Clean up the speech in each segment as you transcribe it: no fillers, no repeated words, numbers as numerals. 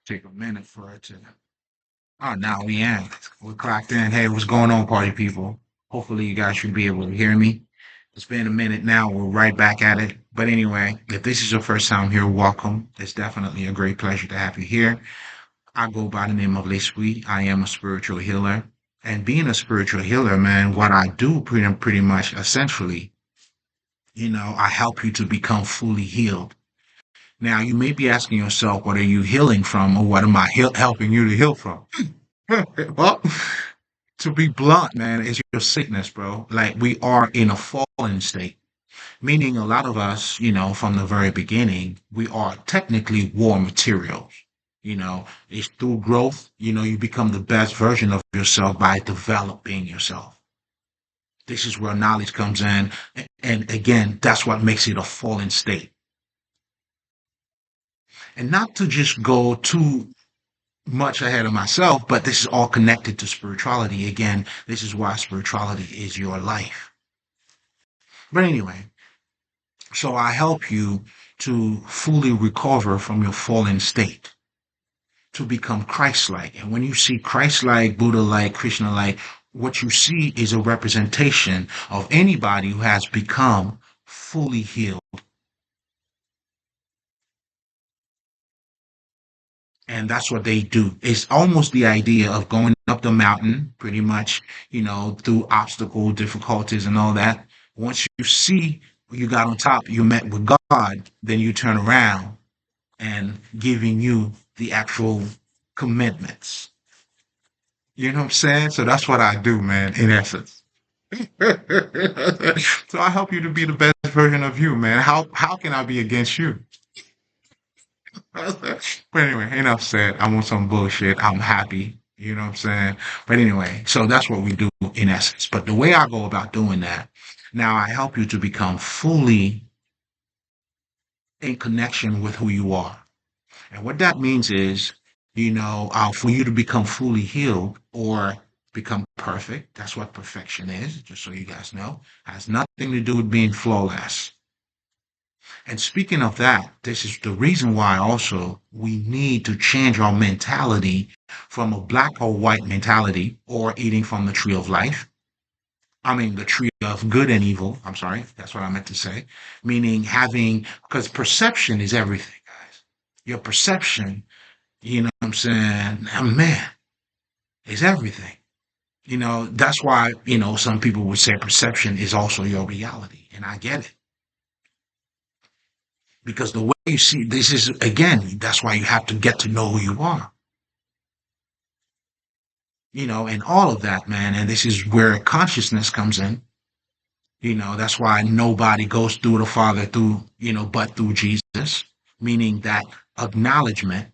Take a minute for it to. Oh, now we in. We're clocked in. Hey, what's going on, party people? Hopefully, you guys should be able to hear me. It's been a minute now. We're right back at it. But anyway, if this is your first time here, welcome. It's definitely a great pleasure to have you here. I go by the name of Lespri. I am a spiritual healer. And being a spiritual healer, man, what I do pretty much essentially, I help you to become fully healed. Now, you may be asking yourself, what are you healing from, or what am I helping you to heal from? Well, to be blunt, man, it's your sickness, bro. Like, we are in a fallen state, meaning a lot of us, from the very beginning, we are technically war materials. It's through growth, you become the best version of yourself by developing yourself. This is where knowledge comes in. And again, that's what makes it a fallen state. And not to just go too much ahead of myself, but this is all connected to spirituality. Again, this is why spirituality is your life. But anyway, so I help you to fully recover from your fallen state, to become Christ-like. And when you see Christ-like, Buddha-like, Krishna-like, what you see is a representation of anybody who has become fully healed. And that's what they do. It's almost the idea of going up the mountain, pretty much, through obstacle, difficulties, and all that. Once you see you got on top, you met with God, then you turn around and giving you the actual commitments. You know what I'm saying? So that's what I do, man, in essence. So I help you to be the best version of you, man. How can I be against you? But anyway, enough said. I'm on some bullshit. I'm happy. You know what I'm saying? But anyway, so that's what we do in essence. But the way I go about doing that, now I help you to become fully in connection with who you are. And what that means is, for you to become fully healed or become perfect, that's what perfection is, just so you guys know, has nothing to do with being flawless. And speaking of that, this is the reason why also we need to change our mentality from a black or white mentality or eating from the tree of life. I mean, the tree of good and evil. I'm sorry. That's what I meant to say. Meaning because perception is everything, guys. Your perception, you know what I'm saying? Man, is everything. That's why, some people would say perception is also your reality. And I get it. Because the way you see this is, again, that's why you have to get to know who you are, and all of that, man. And this is where consciousness comes in. That's why nobody goes through the Father but through Jesus, meaning that acknowledgement,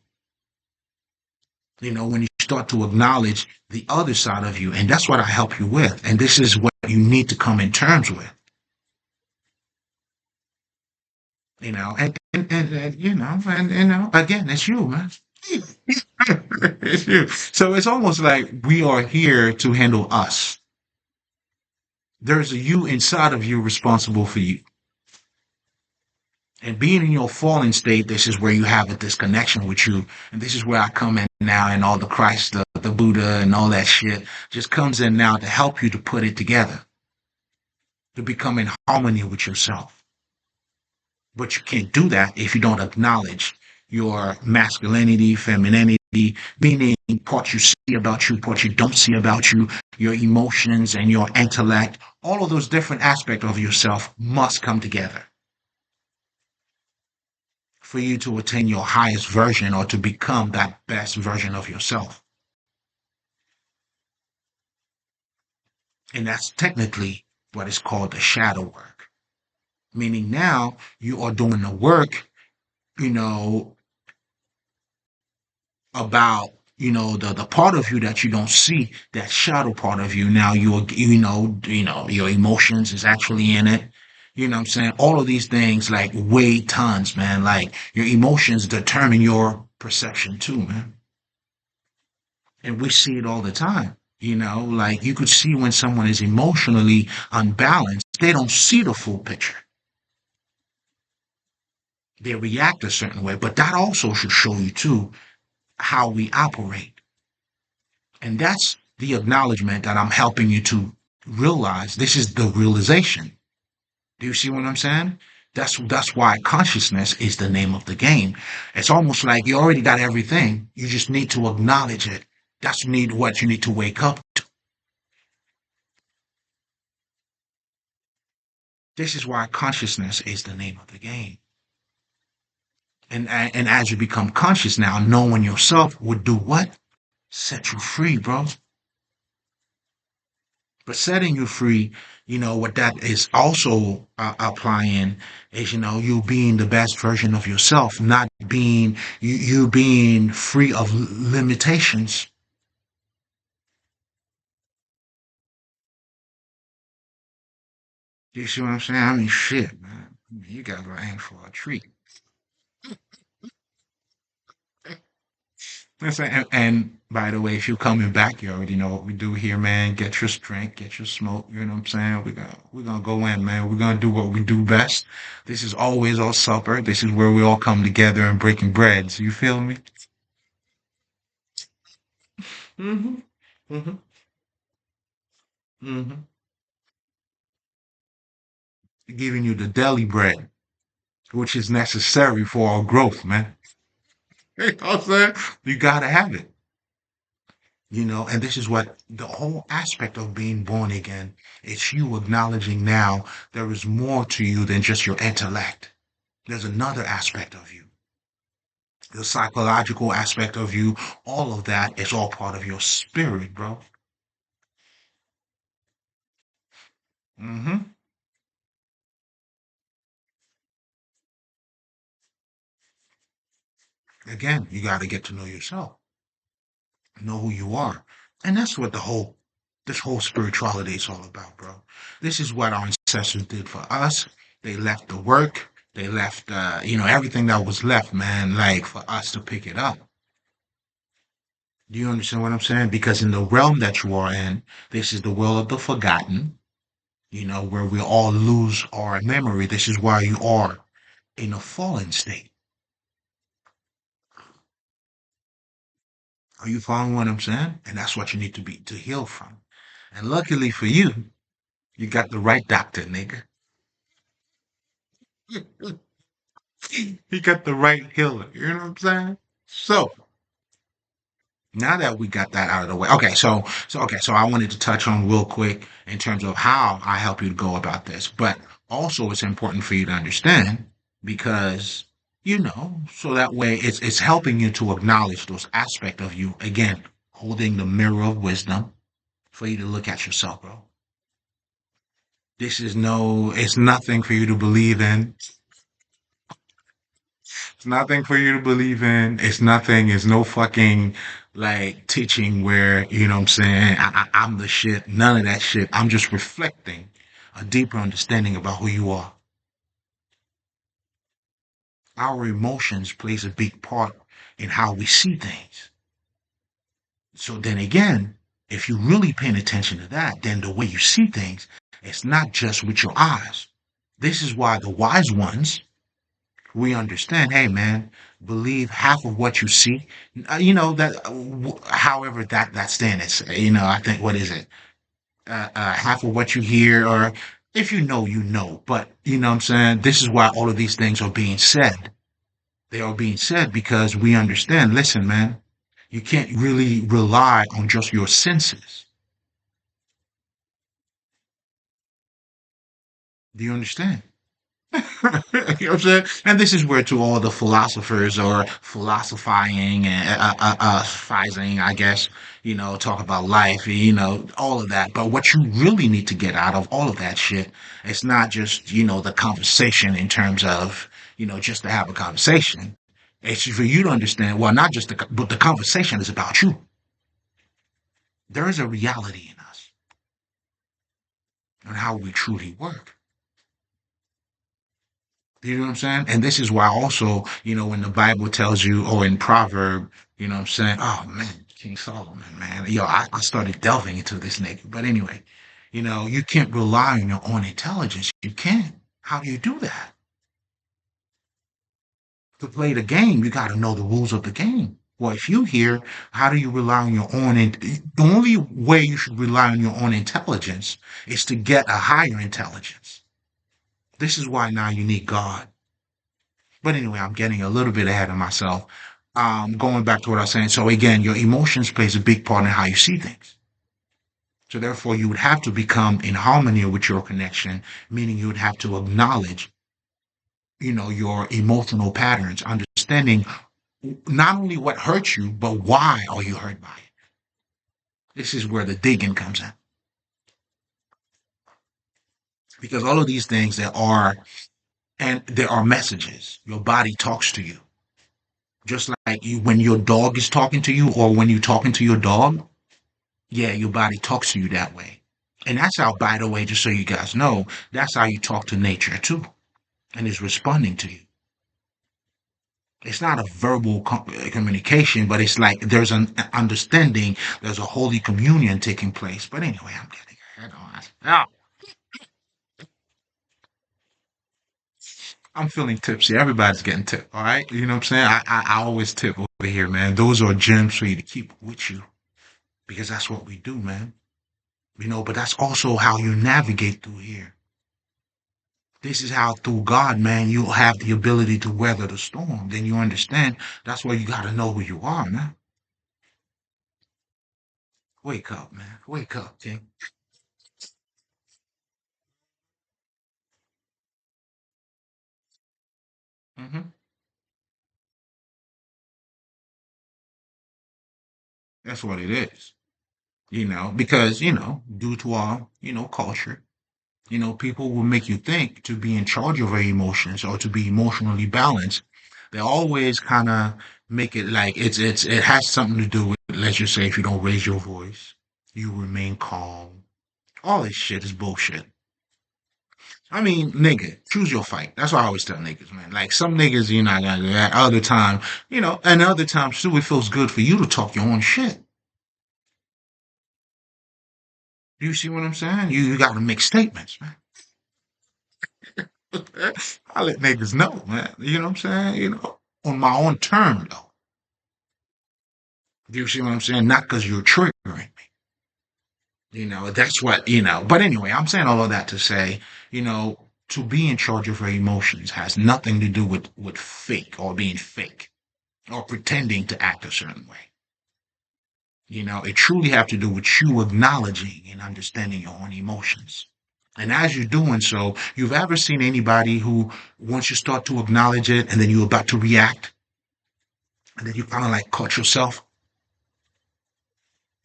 when you start to acknowledge the other side of you. And that's what I help you with. And this is what you need to come in terms with, again, it's you, man. It's you. So it's almost like we are here to handle us. There's a you inside of you responsible for you. And being in your fallen state, this is where you have a disconnection with you. And this is where I come in now, and all the Christ, the Buddha, and all that shit just comes in now to help you to put it together, to become in harmony with yourself. But you can't do that if you don't acknowledge your masculinity, femininity, meaning what you see about you, what you don't see about you, your emotions and your intellect. All of those different aspects of yourself must come together for you to attain your highest version or to become that best version of yourself. And that's technically what is called the shadow work. Meaning now you are doing the work, you know, about the part of you that you don't see, that shadow part of you. Now your emotions is actually in it. You know what I'm saying? All of these things like weigh tons, man. Like your emotions determine your perception too, man. And we see it all the time. Like you could see when someone is emotionally unbalanced, they don't see the full picture. They react a certain way, but that also should show you too how we operate. And that's the acknowledgement that I'm helping you to realize. This is the realization. Do you see what I'm saying? That's why consciousness is the name of the game. It's almost like you already got everything. You just need to acknowledge it. That's need what you need to wake up to. This is why consciousness is the name of the game. And as you become conscious now, knowing yourself would do what? Set you free, bro. But setting you free, what that is also applying is, you being the best version of yourself, not being you being free of limitations. You see what I'm saying? I mean, shit, man. I mean, you guys are in for a treat. Listen, and by the way, if you're coming back, you already know what we do here, man. Get your drink, get your smoke. You know what I'm saying? We're gonna go in, man. We're gonna do what we do best. This is always our supper. This is where we all come together and breaking breads. You feel me? Mm-hmm. Mm-hmm. Mm-hmm. Giving you the deli bread, which is necessary for our growth, man. You know what I'm saying? You gotta have it. And this is what the whole aspect of being born again, it's you acknowledging now there is more to you than just your intellect. There's another aspect of you, the psychological aspect of you. All of that is all part of your spirit, bro. Hmm. Again, you got to get to know yourself, know who you are. And that's what this whole spirituality is all about, bro. This is what our ancestors did for us. They left the work. They left, everything that was left, man, like for us to pick it up. Do you understand what I'm saying? Because in the realm that you are in, this is the world of the forgotten, where we all lose our memory. This is why you are in a fallen state. Are you following what I'm saying? And that's what you need to heal from. And luckily for you, you got the right doctor, nigga. You got the right healer. You know what I'm saying? So now that we got that out of the way, okay. So I wanted to touch on real quick in terms of how I help you to go about this, but also it's important for you to understand because so that way it's helping you to acknowledge those aspects of you again, holding the mirror of wisdom for you to look at yourself, bro. It's nothing for you to believe in. It's nothing for you to believe in. It's no fucking like teaching where, what I'm saying, I'm the shit. None of that shit. I'm just reflecting a deeper understanding about who you are. Our emotions plays a big part in how we see things. So then again, if you're really paying attention to that, then the way you see things, it's not just with your eyes. This is why the wise ones, we understand, hey man, believe half of what you see. That however that stand is, I think, what is it? Half of what you hear, or if you know, you know. But you know what I'm saying? This is why all of these things are being said. They are being said because we understand, listen, man, you can't really rely on just your senses. Do you understand? You know what I'm saying? And this is where to all the philosophers or philosophizing and phizing, I guess, talk about life, all of that. But what you really need to get out of all of that shit, it's not just, the conversation in terms of, just to have a conversation. It's for you to understand, well, not just but the conversation is about you. There is a reality in us and how we truly work. You know what I'm saying? And this is why also, when the Bible tells you, or in Proverb, you know what I'm saying? Oh man, King Solomon, man. Yo, I started delving into this nigga. But anyway, you can't rely on your own intelligence. You can't. How do you do that? To play the game, you got to know the rules of the game. Well, if you hear, how do you rely on your own? And the only way you should rely on your own intelligence is to get a higher intelligence. This is why now you need God. But anyway, I'm getting a little bit ahead of myself. Going back to what I was saying. So again, your emotions plays a big part in how you see things. So therefore, you would have to become in harmony with your connection, meaning you would have to acknowledge, your emotional patterns, understanding not only what hurts you, but why are you hurt by it. This is where the digging comes in. Because all of these things there are messages. Your body talks to you. Just like you, when your dog is talking to you or when you're talking to your dog, yeah, your body talks to you that way. And that's how, by the way, just so you guys know, that's how you talk to nature too. And it's responding to you. It's not a verbal communication, but it's like there's an understanding, there's a holy communion taking place. But anyway, I'm getting ahead on that. Yeah, I'm feeling tipsy. Everybody's getting tipped, all right? You know what I'm saying? I always tip over here, man. Those are gems for you to keep with you because that's what we do, man. But that's also how you navigate through here. This is how, through God, man, you'll have the ability to weather the storm. Then you understand that's why you got to know who you are, man. Wake up, man. Wake up, King. Hmm. That's what it is. Because, due to our, culture, people will make you think to be in charge of your emotions or to be emotionally balanced. They always kind of make it like it has something to do with, let's just say, if you don't raise your voice, you remain calm. All this shit is bullshit. I mean, nigga, choose your fight. That's what I always tell niggas, man. Like some niggas, you're not gonna do that. Other time, and other times too, it feels good for you to talk your own shit. You see what I'm saying? You got to make statements, man. I let niggas know, man. You know what I'm saying? On my own term, though. You see what I'm saying? Not because you're triggering me. That's what, But anyway, I'm saying all of that to say, to be in charge of your emotions has nothing to do with fake or being fake or pretending to act a certain way. It truly have to do with you acknowledging and understanding your own emotions. And as you're doing so, you've ever seen anybody who, once you start to acknowledge it and then you're about to react, and then you kind of like caught yourself,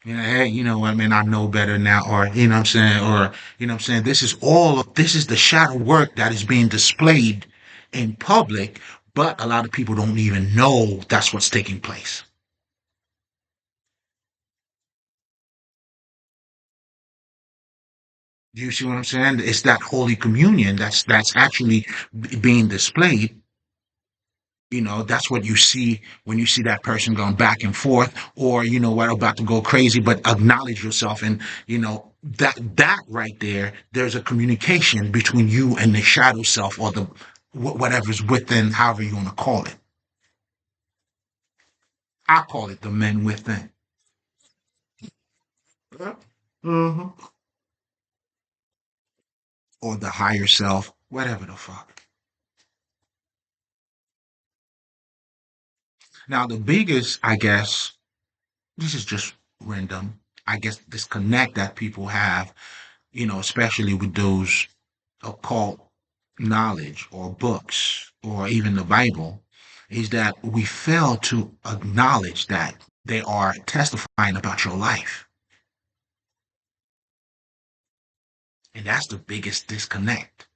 hey, you know what, man, I know better now, or, what I'm saying, this is the shadow work that is being displayed in public, but a lot of people don't even know that's what's taking place. Do you see what I'm saying? It's that Holy Communion that's actually being displayed. That's what you see when you see that person going back and forth, or what, about to go crazy, but acknowledge yourself, and that right there, there's a communication between you and the shadow self, or the whatever's within, however you want to call it. I call it the men within. Hmm. Or the higher self, whatever the fuck. Now, the biggest, I guess, this is just random, I guess, disconnect that people have, especially with those occult knowledge or books or even the Bible, is that we fail to acknowledge that they are testifying about your life. And that's the biggest disconnect.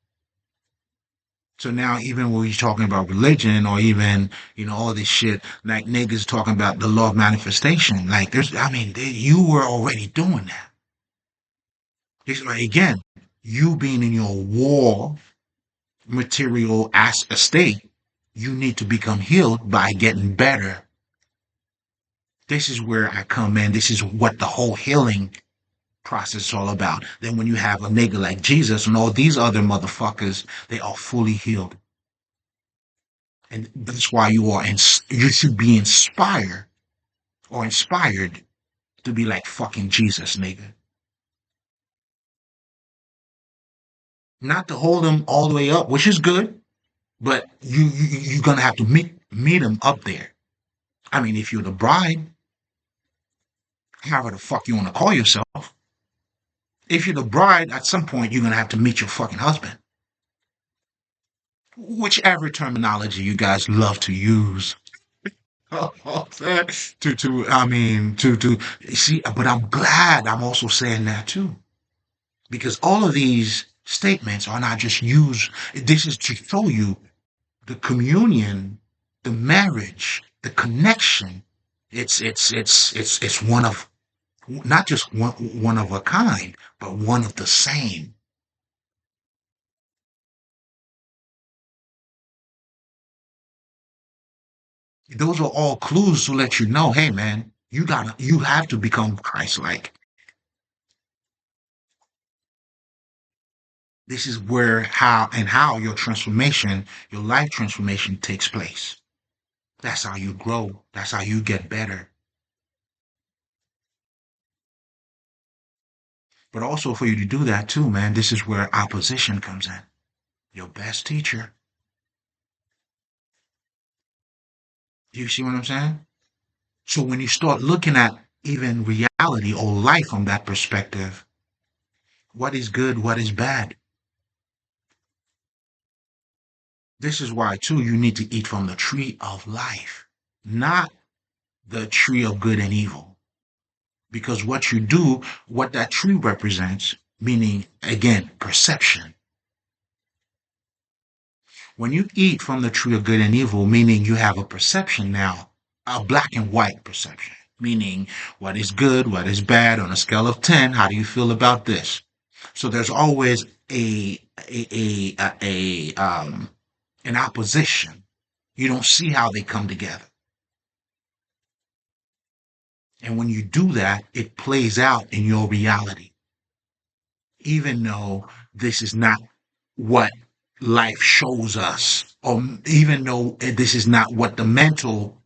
So now, even when you're talking about religion or even, all this shit, like niggas talking about the law of manifestation, like you were already doing that. It's like, again, you being in your war material as a state, you need to become healed by getting better. This is where I come in. This is what the whole healing process is all about. Then when you have a nigga like Jesus and all these other motherfuckers, they are fully healed. And that's why you should be inspired or inspired to be like fucking Jesus, nigga. Not to hold them all the way up, which is good, but you're gonna have to meet them up there. I mean, if you're the bride, however the fuck you wanna call yourself, if you're the bride, at some point you're gonna have to meet your fucking husband. Whichever terminology you guys love to use. To see, but I'm glad I'm also saying that too. Because all of these statements are not just used, this is to show you the communion, the marriage, the connection. It's one of not just one of a kind, but one of the same. Those are all clues to let you know, hey man, you have to become Christ-like. This is where how your transformation, your life transformation takes place. That's how you grow. That's how you get better. But also for you to do that too, man, this is where opposition comes in. Your best teacher. You see what I'm saying? So when you start looking at even reality or life from that perspective, what is good, what is bad? This is why too you need to eat from the tree of life, not the tree of good and evil. Because what you do, what that tree represents, meaning again, perception. When you eat from the tree of good and evil, meaning you have a perception now, a black and white perception, meaning what is good, what is bad on a scale of 10, how do you feel about this? So there's always an opposition. You don't see how they come together. And when you do that, it plays out in your reality. Even though this is not what life shows us, or even though this is not what the mental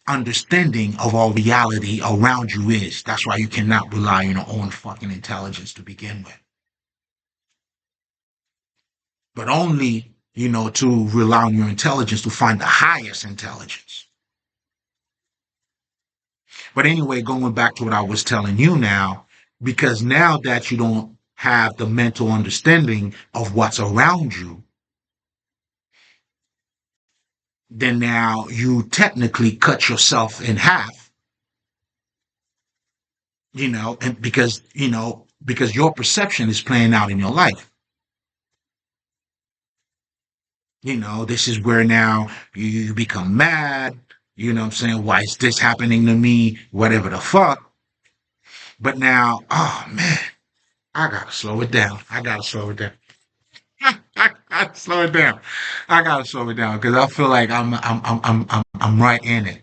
understanding of our reality around you is. That's why you cannot rely on your own fucking intelligence to begin with, but only, to rely on your intelligence to find the highest intelligence. But anyway, going back to what I was telling you now, because now that you don't have the mental understanding of what's around you, then now you technically cut yourself in half, and because your perception is playing out in your life. This is where now you become mad. You know what I'm saying? Why is this happening to me? Whatever the fuck. But now, oh man, I gotta slow it down. I gotta slow it down. I gotta slow it down. I gotta slow it down because I feel like I'm right in it.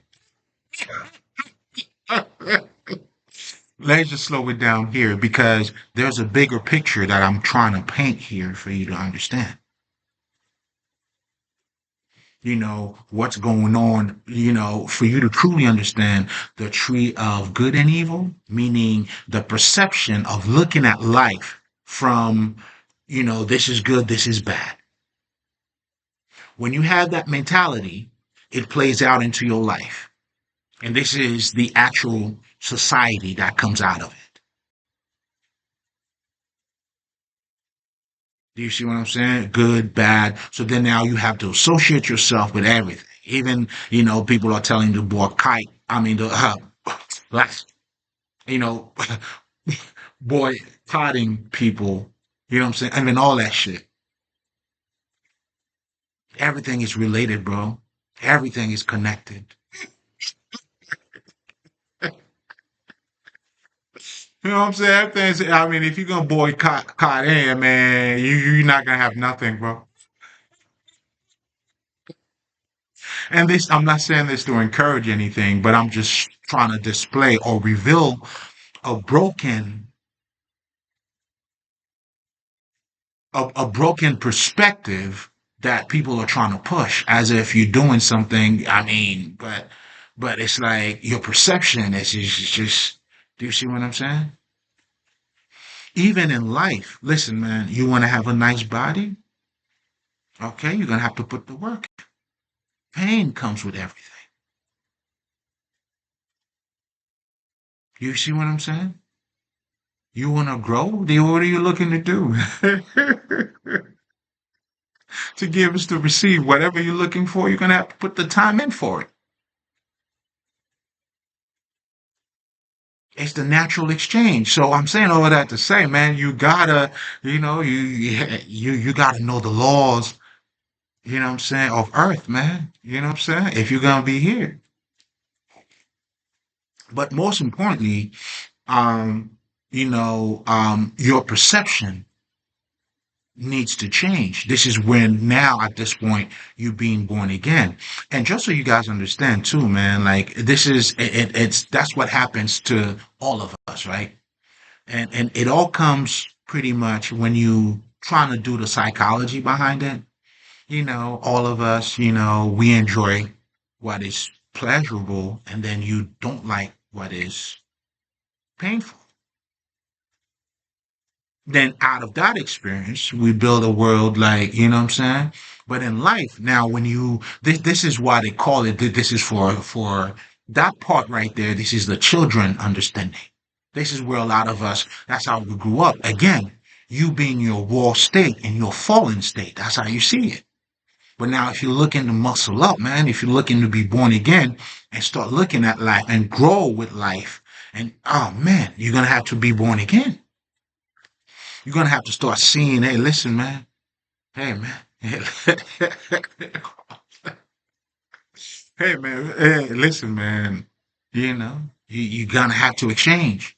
Let's just slow it down here because there's a bigger picture that I'm trying to paint here for you to understand. What's going on, for you to truly understand the tree of good and evil, meaning the perception of looking at life from, this is good, this is bad. When you have that mentality, it plays out into your life. And this is the actual society that comes out of it. Do you see what I'm saying? Good, bad. So then now you have to associate yourself with everything. Even, people are telling you to boycott. I mean, last, you know, boycotting people. You know what I'm saying? I mean, all that shit. Everything is related, bro. Everything is connected. You know what I'm saying? I mean, if you're gonna boycott in, man, you're not gonna have nothing, bro. And this, I'm not saying this to encourage anything, but I'm just trying to display or reveal a broken perspective that people are trying to push as if you're doing something. I mean, but But it's like your perception is just, do you see what I'm saying? Even in life, listen, man, you want to have a nice body? Okay, you're going to have to put the work. Pain comes with everything. You see what I'm saying? You want to grow? Then what are you looking to do? To give is to receive. Whatever you're looking for, you're going to have to put the time in for it. It's the natural exchange. So I'm saying all of that to say, man, you gotta, you gotta know the laws, you know what I'm saying, of Earth, man. You know what I'm saying? If you're gonna be here. But most importantly, your perception needs to change. This is when now at this point you being born again. And just so you guys understand too, man, like this is it's that's what happens to all of us, right? And it all comes pretty much when you trying to do the psychology behind it. All of us, we enjoy what is pleasurable, and then you don't like what is painful. Then out of that experience, we build a world like, you know what I'm saying? But in life, now when this is why they call it, this is for that part right there, this is the children understanding. This is where a lot of us, that's how we grew up. Again, you being your raw state and your fallen state, that's how you see it. But now if you're looking to muscle up, man, if you're looking to be born again and start looking at life and grow with life, and oh man, you're gonna have to be born again. You're gonna have to start seeing, hey, listen, man. Hey, man. Hey, man. Hey, listen, man. You're gonna have to exchange.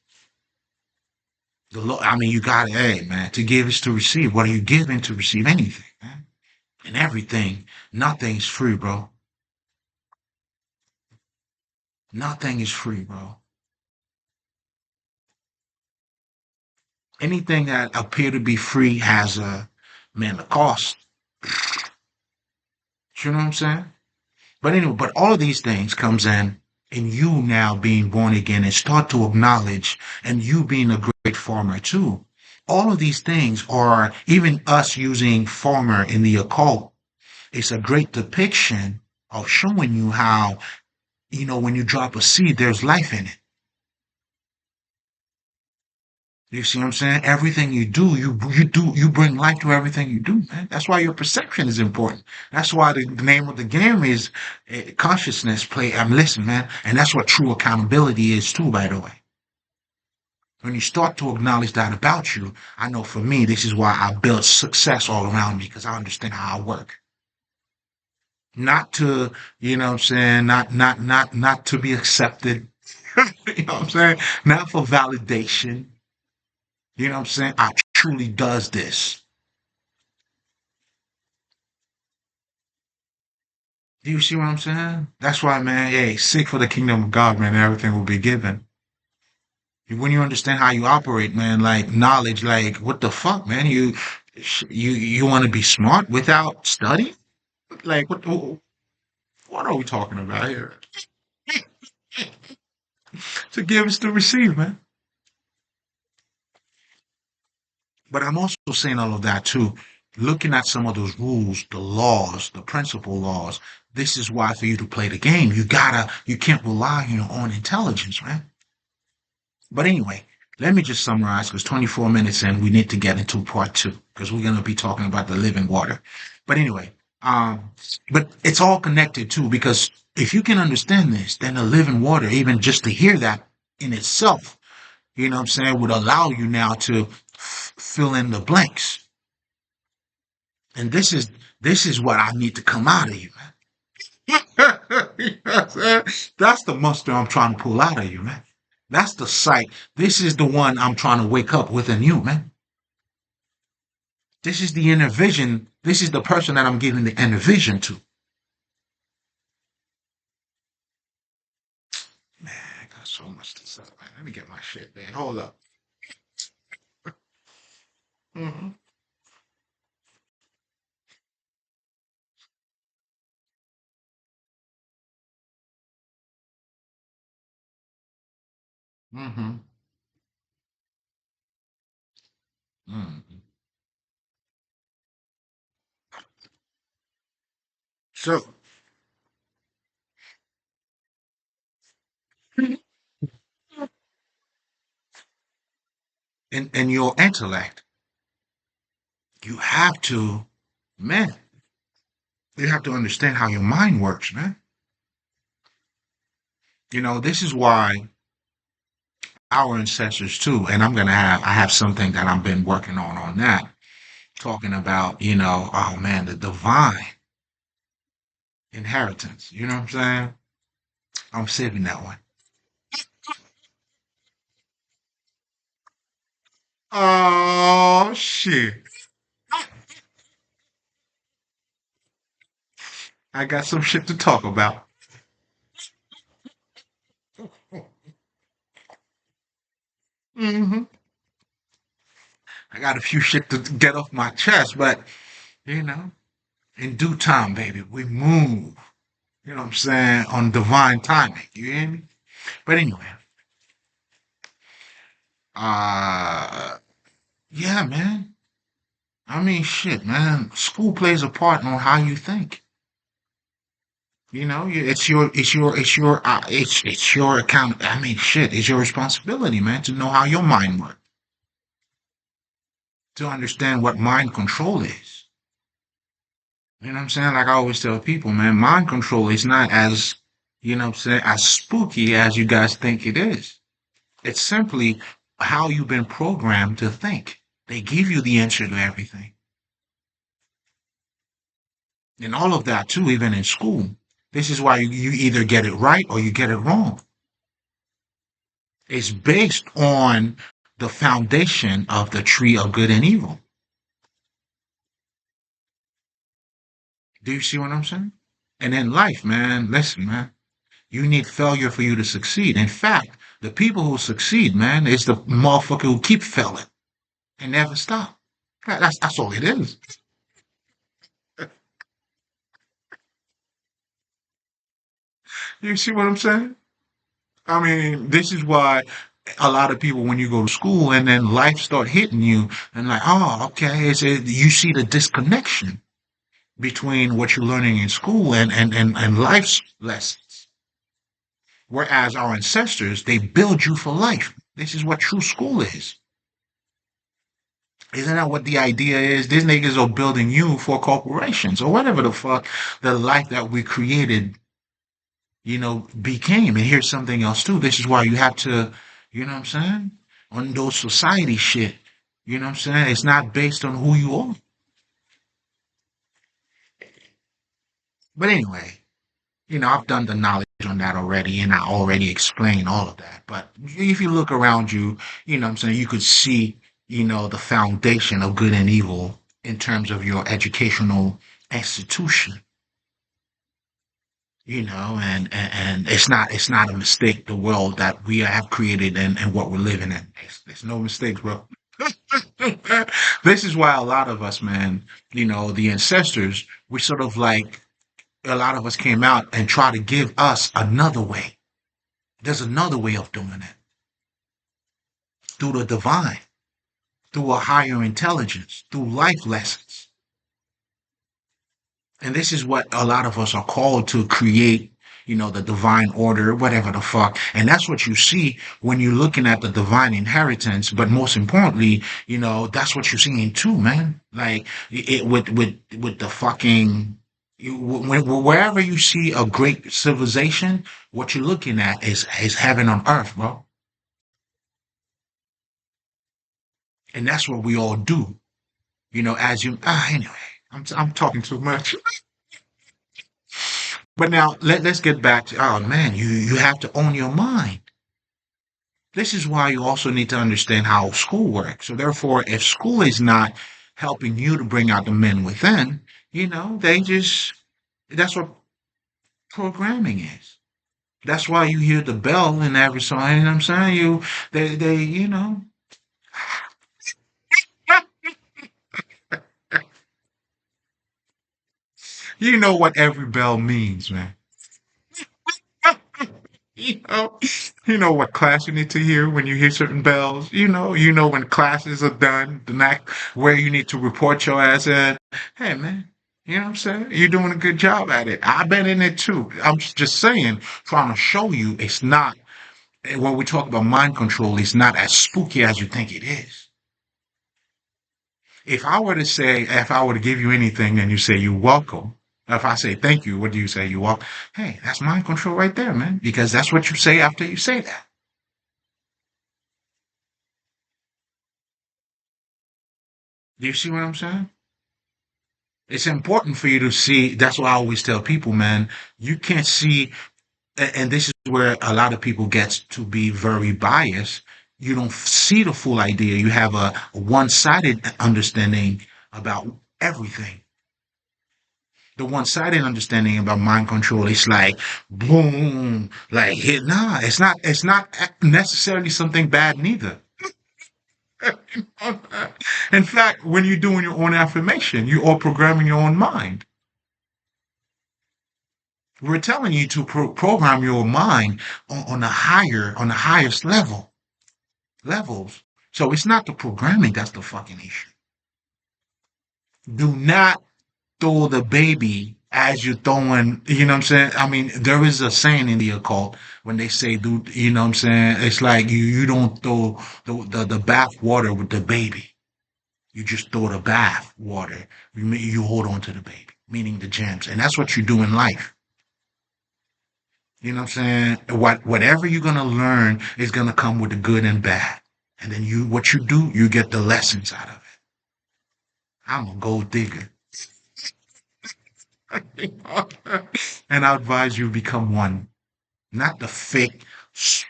I mean, you got to, hey, man, to give is to receive. What are you giving to receive anything, man? And everything, nothing's free, bro. Nothing is free, bro. Anything that appear to be free has a cost. You know what I'm saying? But anyway, but all of these things comes in you now being born again and start to acknowledge and you being a great farmer too. All of these things are even us using farmer in the occult. It's a great depiction of showing you how, when you drop a seed, there's life in it. You see what I'm saying? Everything you do, you bring life to everything you do, man. That's why your perception is important. That's why the name of the game is consciousness play. Listen, man, and that's what true accountability is too, by the way. When you start to acknowledge that about you, I know for me, this is why I build success all around me because I understand how I work. Not to, what I'm saying, not to be accepted. You know what I'm saying? Not for validation. You know what I'm saying? I truly does this. Do you see what I'm saying? That's why, man, hey, seek for the kingdom of God, man, everything will be given. When you understand how you operate, man, like knowledge, like what the fuck, man? You want to be smart without study? Like what are we talking about here? To give is to receive, man. But I'm also saying all of that too. Looking at some of those rules, the laws, the principal laws. This is why for you to play the game, you can't rely on your own intelligence, man. But anyway, let me just summarize because 24 minutes and we need to get into part two because we're going to be talking about the living water. But anyway, but it's all connected too because if you can understand this, then the living water, even just to hear that in itself, you know what I'm saying, would allow you now to fill in the blanks. And this is what I need to come out of you, man. You know what I'm saying? That's the muster I'm trying to pull out of you, man. That's the sight. This is the one I'm trying to wake up within you, man. This is the inner vision. This is the person that I'm giving the inner vision to. Man, I got so much to say, man. Let me get my shit, man. Hold up. Hmm. Mm-hmm. Mm. So, in your intellect, you have to, man, you have to understand how your mind works, man. This is why our ancestors too, and I have something that I've been working on that, talking about, oh man, the divine inheritance. You know what I'm saying? I'm saving that one. Oh shit. I got some shit to talk about. Hmm. I got a few shit to get off my chest, but you know, in due time, baby, we move. You know what I'm saying? On divine timing. You hear me? But anyway, uh, yeah, man. I mean, shit, man. School plays a part on how you think. It's your account. I mean, shit, it's your responsibility, man, to know how your mind works, to understand what mind control is. You know what I'm saying? Like I always tell people, man, mind control is not as, what I'm saying, as spooky as you guys think it is. It's simply how you've been programmed to think. They give you the answer to everything. And all of that too, even in school. This is why you either get it right or you get it wrong. It's based on the foundation of the tree of good and evil. Do you see what I'm saying? And in life, man, listen, man, you need failure for you to succeed. In fact, the people who succeed, man, is the motherfucker who keep failing and never stop. That's all it is. You see what I'm saying? I mean, this is why a lot of people, when you go to school and then life start hitting you, and like, oh, okay, you see the disconnection between what you're learning in school and life's lessons. Whereas our ancestors, they build you for life. This is what true school is. Isn't that what the idea is? These niggas are building you for corporations or whatever the fuck the life that we created, became. And here's something else too. This is why you have to, you know what I'm saying? On those society shit. You know what I'm saying? It's not based on who you are. But anyway, I've done the knowledge on that already and I already explained all of that. But if you look around you, what I'm saying, you could see, the foundation of good and evil in terms of your educational institution, and it's not a mistake, the world that we have created and what we're living in. There's no mistakes, bro. This is why a lot of us, man, the ancestors, we sort of like, a lot of us came out and try to give us another way. There's another way of doing it through the divine, through a higher intelligence, through life lessons. And this is what a lot of us are called to create, the divine order, whatever the fuck. And that's what you see when you're looking at the divine inheritance. But most importantly, that's what you're seeing too, man. Like with the fucking, wherever you see a great civilization, what you're looking at is heaven on earth, bro. And that's what we all do. Anyway, I'm talking too much. But now let's get back to, oh man, you have to own your mind. This is why you also need to understand how school works. So therefore, if school is not helping you to bring out the men within, that's what programming is. That's why you hear the bell in every song. You know what I'm saying? They, you know what every bell means, man. You know, you know what class you need to hear when you hear certain bells. You know when classes are done, the next where you need to report your ass in. Hey man, you know what I'm saying? You're doing a good job at it. I've been in it too. I'm just saying, trying to show you it's not when we talk about mind control, it's not as spooky as you think it is. If I were to give you anything and you say you're welcome, if I say thank you, what do you say? You welcome. Hey, that's mind control right there, man. Because that's what you say after you say that. Do you see what I'm saying? It's important for you to see. That's why I always tell people, man, you can't see, and this is where a lot of people get to be very biased. You don't see the full idea. You have a one-sided understanding about everything. The one-sided understanding about mind control is like boom, like hit. Nah, it's not necessarily something bad neither. In fact, when you're doing your own affirmation, you are programming your own mind. We're telling you to program your mind on the highest levels. So it's not the programming that's the fucking issue. Do not throw the baby as you're throwing, you know what I'm saying? I mean, there is a saying in the occult when they say, dude, you know what I'm saying? It's like you don't throw the bath water with the baby. You just throw the bath water. You hold on to the baby, meaning the gems. And that's what you do in life. You know what I'm saying? Whatever you're gonna learn is gonna come with the good and bad. And then what you do, you get the lessons out of it. I'm a gold digger. And I advise you become one. Not the fake, s-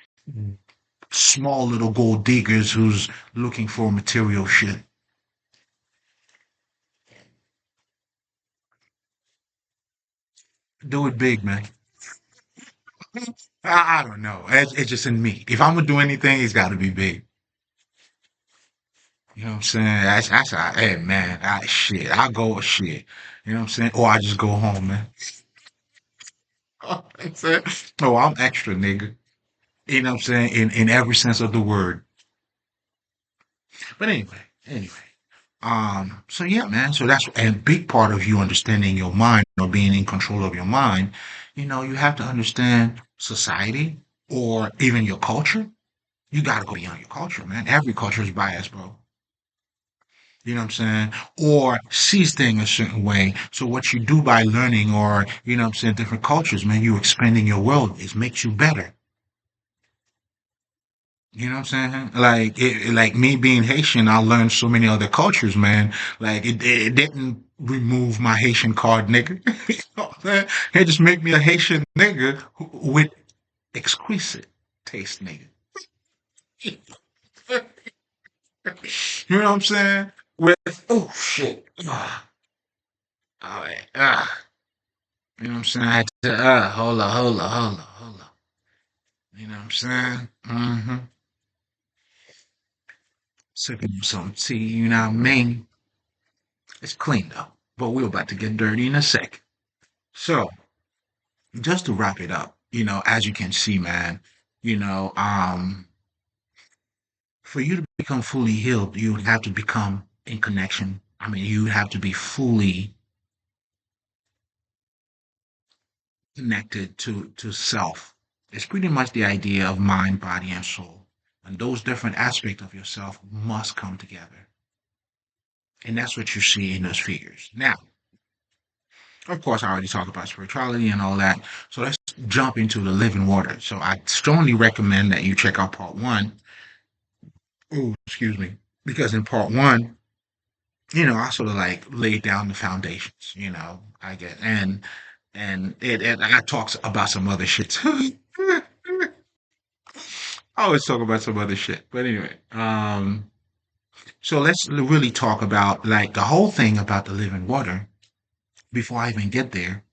small little gold diggers who's looking for material shit. Do it big, man. I don't know. It's just in me. If I'm gonna do anything, it's got to be big. You know what I'm saying? Hey man, shit. I go with shit. You know what I'm saying? Or I just go home, man. I'm saying? Oh, I'm extra, nigga. You know what I'm saying? In every sense of the word. But anyway. So yeah, man. So that's a big part of you understanding your mind or being in control of your mind. You have to understand society or even your culture. You gotta go beyond your culture, man. Every culture is biased, bro. You know what I'm saying? Or sees things a certain way. So what you do by learning or, you know what I'm saying, different cultures, man, you expanding your world. It makes you better. You know what I'm saying? Like me being Haitian, I learned so many other cultures, man. Like it didn't remove my Haitian card, nigga. You know what I'm saying? It just make me a Haitian nigga with exquisite taste, nigga. You know what I'm saying? With oh shit. All right. You know what I'm saying? I had to hold on. You know what I'm saying? Mm-hmm. Sipping some tea, you know what I mean? It's clean though. But we're about to get dirty in a sec. So, just to wrap it up, as you can see, man, you know, um, for you to become fully healed, you have to become in connection. I mean, you have to be fully connected to self. It's pretty much the idea of mind, body, and soul. And those different aspects of yourself must come together. And that's what you see in those figures. Now, of course, I already talked about spirituality and all that. So let's jump into the living water. So I strongly recommend that you check out part one. Oh, excuse me. Because in part one, I sort of like laid down the foundations, I get and it I talks about some other shit too. I always talk about some other shit. But anyway, so let's really talk about like the whole thing about the living water before I even get there,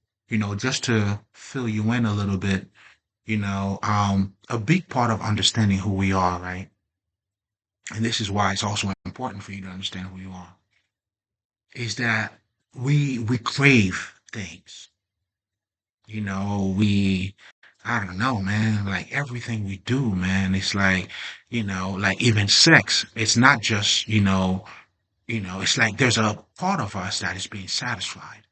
just to fill you in a little bit, a big part of understanding who we are, right? And this is why it's also important for you to understand who you are, is that we crave things. We I don't know, man. Like everything we do, man, it's like, like even sex, it's not just, it's like there's a part of us that is being satisfied,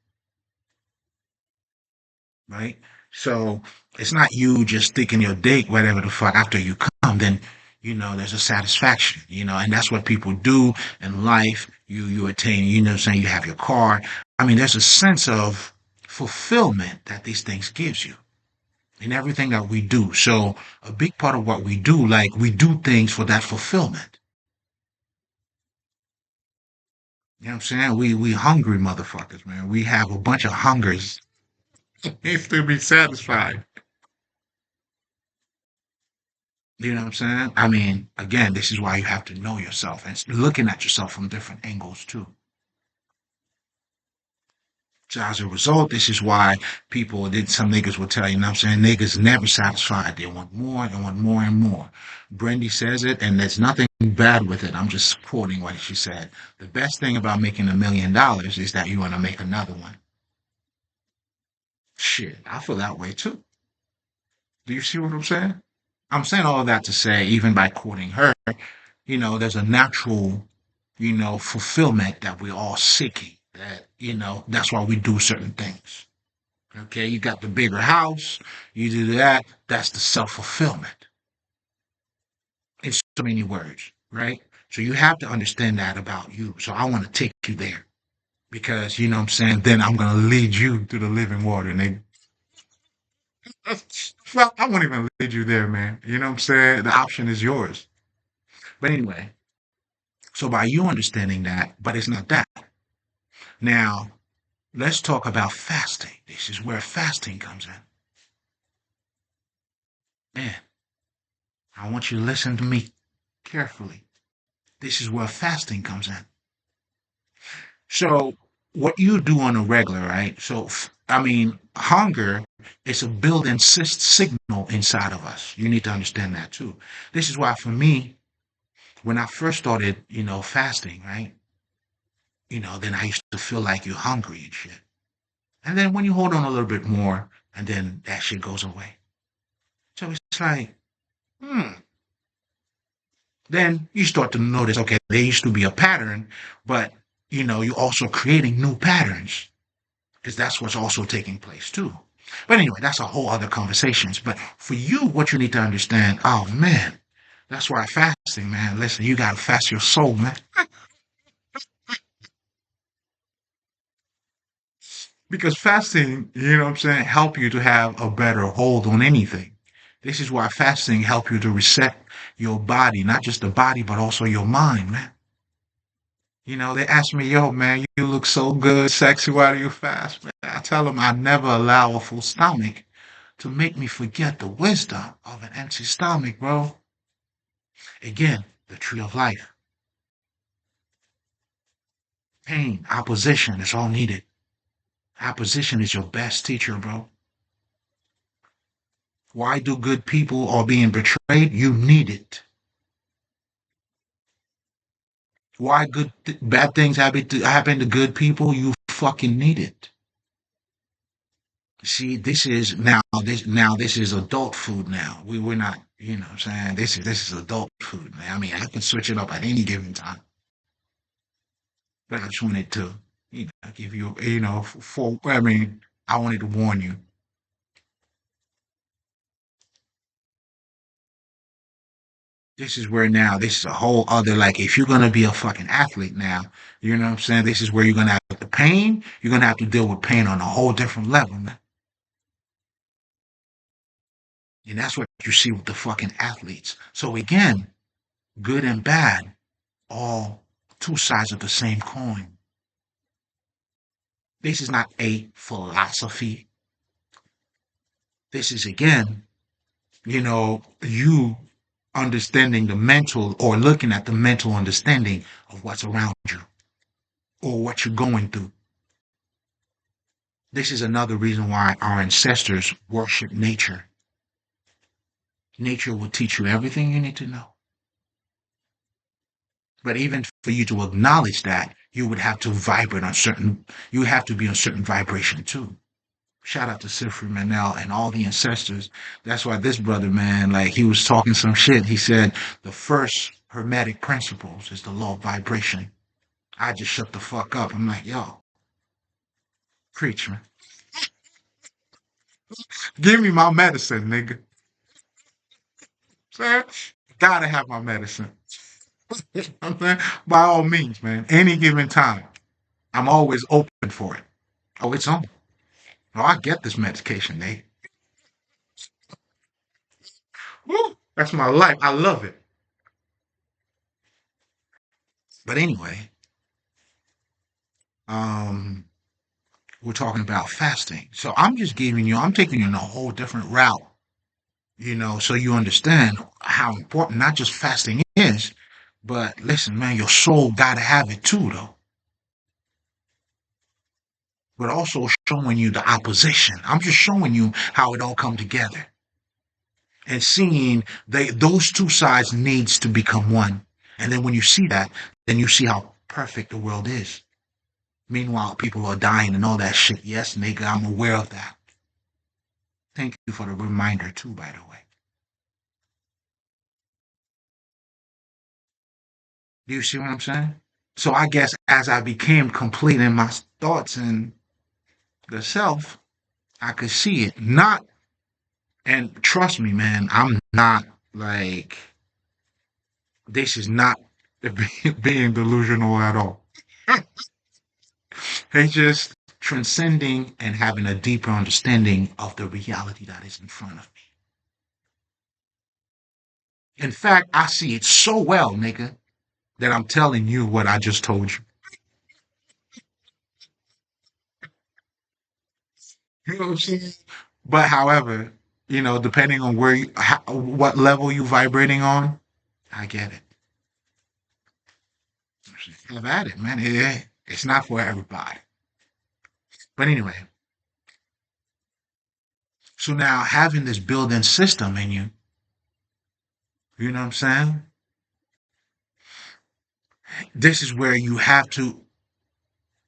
right? So it's not you just sticking your dick, whatever the fuck, after you come, then, there's a satisfaction, and that's what people do in life. You attain, what I'm saying, you have your car. I mean, there's a sense of fulfillment that these things gives you in everything that we do. So a big part of what we do, like we do things for that fulfillment. You know what I'm saying? We hungry motherfuckers, man. We have a bunch of hungers. Needs to be satisfied. You know what I'm saying? I mean, again, this is why you have to know yourself and looking at yourself from different angles too. So as a result, this is why some niggas will tell you, what I'm saying, niggas never satisfied. They want more and more. Brandy says it, and there's nothing bad with it. I'm just quoting what she said. The best thing about making $1 million is that you want to make another one. Shit, I feel that way too. Do you see what I'm saying? I'm saying all of that to say, even by quoting her, there's a natural, fulfillment that we're all seeking. That, that's why we do certain things. Okay, you got the bigger house, you do that, that's the self fulfillment in so many words, right? So you have to understand that about you. So I want to take you there because, what I'm saying, then I'm going to lead you to the living water. And well, I won't even lead you there, man. You know what I'm saying? The option is yours. But anyway, so by you understanding that, but it's not that. Now, let's talk about fasting. This is where fasting comes in. Man, I want you to listen to me carefully. This is where fasting comes in. So, what you do on a regular, right? So, I mean, hunger is a built-in signal inside of us. You need to understand that too. This is why, for me, when I first started, fasting, right? Then I used to feel like you're hungry and shit. And then when you hold on a little bit more, and then that shit goes away. So it's like, hmm. Then you start to notice, okay, there used to be a pattern, but you're also creating new patterns because that's what's also taking place too. But anyway, that's a whole other conversations. But for you, what you need to understand, oh man, that's why fasting, man. Listen, you gotta fast your soul, man. Because fasting, what I'm saying, help you to have a better hold on anything. This is why fasting help you to reset your body, not just the body, but also your mind, man. They ask me, yo, man, you look so good, sexy, why do you fast, man? I tell them I never allow a full stomach to make me forget the wisdom of an empty stomach, bro. Again, the tree of life. Pain, opposition is all needed. Opposition is your best teacher, bro. Why do good people are being betrayed? You need it. Why bad things happen to good people? You fucking need it. See, this is adult food now. We're not, what I'm saying, this is adult food, man. I mean, I can switch it up at any given time. But I just wanted to, give you, I mean, I wanted to warn you. This is where now, this is a whole other, like, if you're going to be a fucking athlete now, you know what I'm saying? This is where you're going to have the pain. You're going to have to deal with pain on a whole different level, man. And that's what you see with the fucking athletes. So again, good and bad, all two sides of the same coin. This is not a philosophy. This is again, you understanding the mental or looking at the mental understanding of what's around you or what you're going through. This is another reason why our ancestors worship nature. Nature will teach you everything you need to know. But even for you to acknowledge that, you would have to vibrate on certain, you have to be on certain vibration too. Shout out to Sifri Manel and all the ancestors. That's why this brother, man, like he was talking some shit. He said the first hermetic principles is the law of vibration. I just shut the fuck up. I'm like, yo, preach, man. Give me my medicine, nigga. Sir, gotta have my medicine. I'm saying, by all means, man. Any given time, I'm always open for it. Oh, it's on. Oh, I get this medication, Nate. Woo, that's my life. I love it. But anyway, um, we're talking about fasting. So I'm taking you in a whole different route, so you understand how important not just fasting is, but listen, man, your soul gotta have it too, though. But also showing you the opposition. I'm just showing you how it all come together and seeing those two sides needs to become one. And then when you see that, then you see how perfect the world is. Meanwhile, people are dying and all that shit. Yes, nigga, I'm aware of that. Thank you for the reminder too, by the way. Do you see what I'm saying? So I guess as I became complete in my thoughts and the self, I could see it. Not, and trust me, man, I'm not like, this is not being delusional at all. It's just transcending and having a deeper understanding of the reality that is in front of me. In fact, I see it so well, nigga, that I'm telling you what I just told you. You know what I'm saying? But however, depending on what level you vibrating on, I get it. Have at it, man. It's not for everybody. But anyway, so now having this built-in system in you, you know what I'm saying? This is where you have to,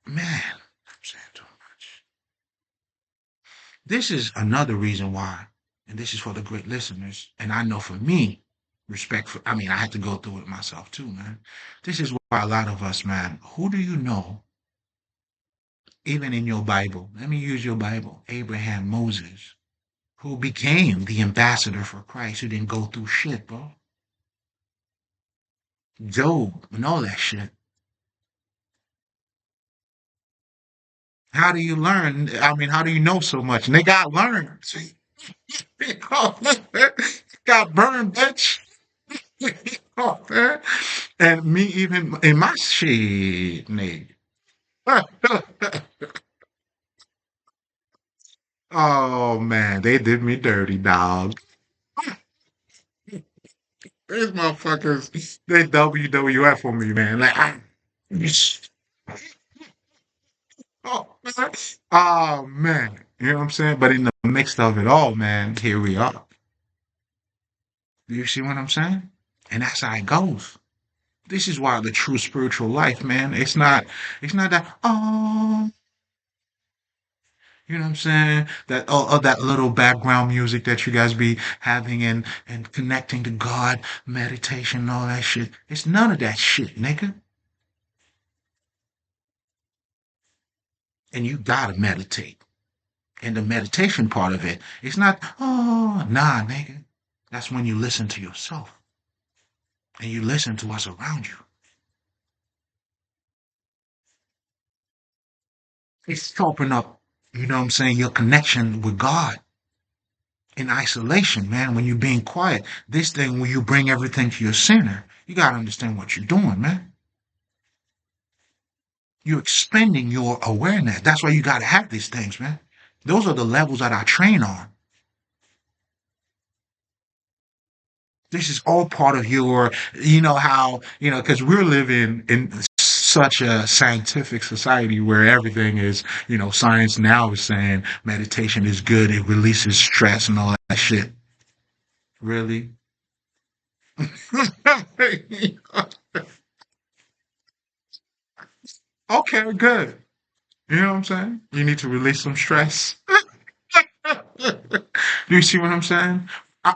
man, I'm saying too much. This is another reason why, and this is for the great listeners, and I know for me, I mean, I had to go through it myself too, man. This is why a lot of us, man, who do you know, even in your Bible, let me use your Bible, Abraham, Moses, who became the ambassador for Christ, who didn't go through shit, bro. Job and all that shit. How do you learn? I mean, how do you know so much? And they got learned. Got burned, bitch. Oh, man. And me even in my shit, nigga. Oh man, they did me dirty, dog. These motherfuckers, they WWF for me, man. Like, oh, oh man, you know what I'm saying? But in the midst of it all, man, here we are. Do you see what I'm saying? And that's how it goes. This is why the true spiritual life, man, it's not that, oh, you know what I'm saying? That little background music that you guys be having and connecting to God, meditation, and all that shit. It's none of that shit, nigga. And you gotta meditate. And the meditation part of it, it's not, oh, nah, nigga. That's when you listen to yourself and you listen to what's around you. It's open up, you know what I'm saying, your connection with God in isolation, man, when you're being quiet. This thing, when you bring everything to your center, you got to understand what you're doing, man. You're expending your awareness. That's why you got to have these things, man. Those are the levels that I train on. This is all part of because we're living in such a scientific society where everything is, science now is saying meditation is good. It releases stress and all that shit. Really? Okay, good. You know what I'm saying? You need to release some stress. Do you see what I'm saying?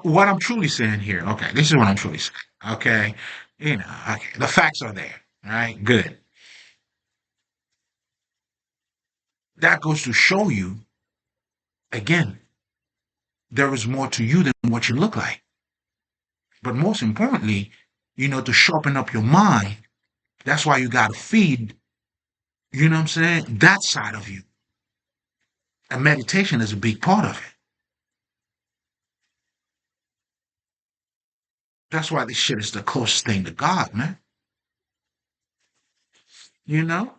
What I'm truly saying here, okay, this is what I'm truly saying, okay? Okay, the facts are there, all right? Good. That goes to show you, again, there is more to you than what you look like. But most importantly, to sharpen up your mind, that's why you got to feed, you know what I'm saying, that side of you. And meditation is a big part of it. That's why this shit is the closest thing to God, man. You know?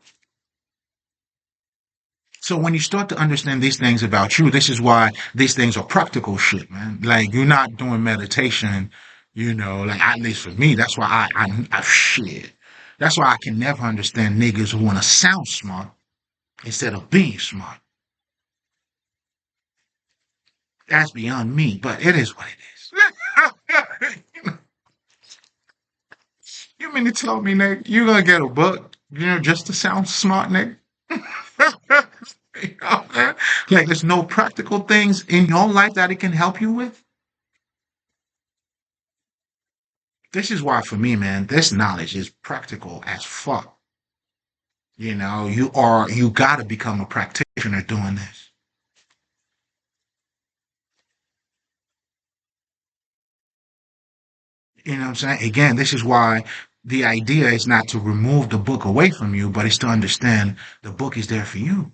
So when you start to understand these things about you, this is why these things are practical shit, man. Like you're not doing meditation, like at least for me, that's why I shit. That's why I can never understand niggas who want to sound smart instead of being smart. That's beyond me, but it is what it is. You mean to tell me, nigga, you gonna get a book, just to sound smart, nigga? You know, man? Like there's no practical things in your life that it can help you with. This is why, for me, man, this knowledge is practical as fuck. You gotta become a practitioner doing this. You know what I'm saying? Again, this is why the idea is not to remove the book away from you, but it's to understand the book is there for you.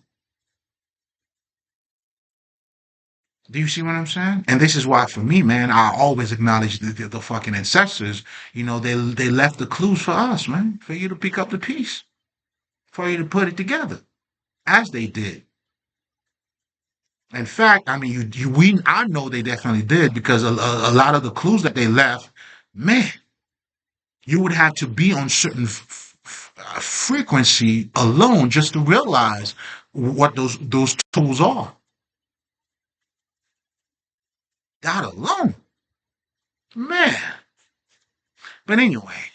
Do you see what I'm saying? And this is why, for me, man, I always acknowledge the fucking ancestors. They left the clues for us, man, for you to pick up the piece, for you to put it together, as they did. In fact, I mean, I know they definitely did because a lot of the clues that they left, man, you would have to be on certain frequency alone just to realize what those tools are. That alone, man. But anyway,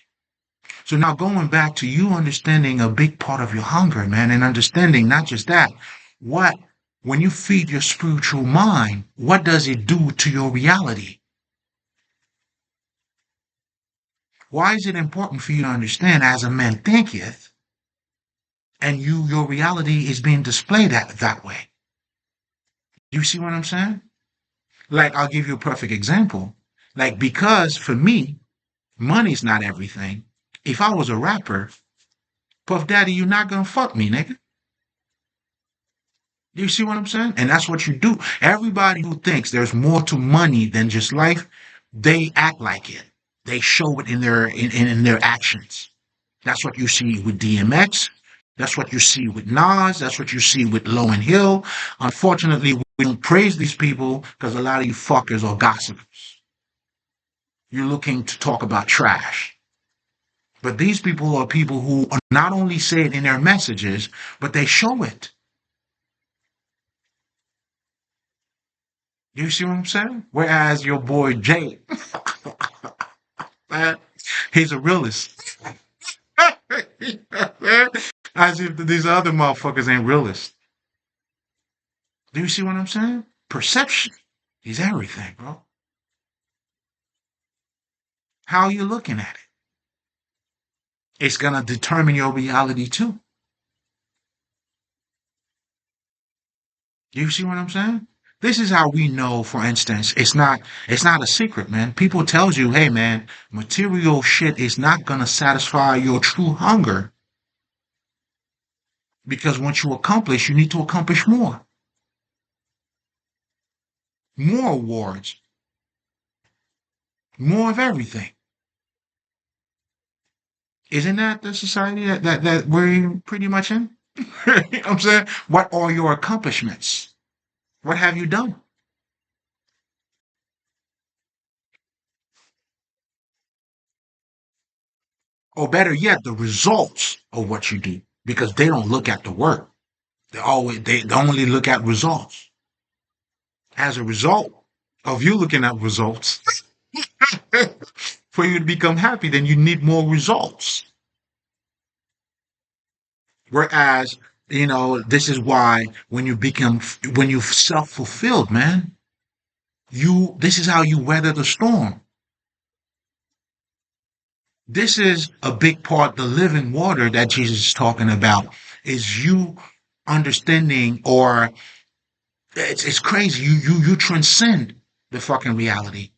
so now going back to you understanding a big part of your hunger, man, and understanding not just that, what when you feed your spiritual mind, what does it do to your reality? Why is it important for you to understand as a man thinketh, and your reality is being displayed that way? You see what I'm saying? Like, I'll give you a perfect example. Like, because for me, money's not everything. If I was a rapper, Puff Daddy, you're not gonna fuck me, nigga. You see what I'm saying? And that's what you do. Everybody who thinks there's more to money than just life, they act like it. They show it in their actions. That's what you see with DMX. That's what you see with Nas. That's what you see with Low and Hill. Unfortunately, we don't praise these people because a lot of you fuckers are gossipers. You're looking to talk about trash. But these people are people who not only say it in their messages, but they show it. You see what I'm saying? Whereas your boy Jay, man, he's a realist. As if these other motherfuckers ain't realists. Do you see what I'm saying? Perception is everything, bro. How are you looking at it? It's gonna determine your reality too. You see what I'm saying? This is how we know, for instance, it's not a secret, man. People tells you, hey man, material shit is not gonna satisfy your true hunger because once you accomplish, you need to accomplish more. More awards, more of everything. Isn't that the society that we're pretty much in? You know what I'm saying? What are your accomplishments? What have you done? Or better yet, the results of what you do. Because they don't look at the work. They only look at results. As a result of you looking at results, for you to become happy, then you need more results. Whereas, this is why when you self fulfilled, man. This is how you weather the storm. This is a big part, the living water that Jesus is talking about, is you understanding, or it's crazy. You transcend the fucking reality.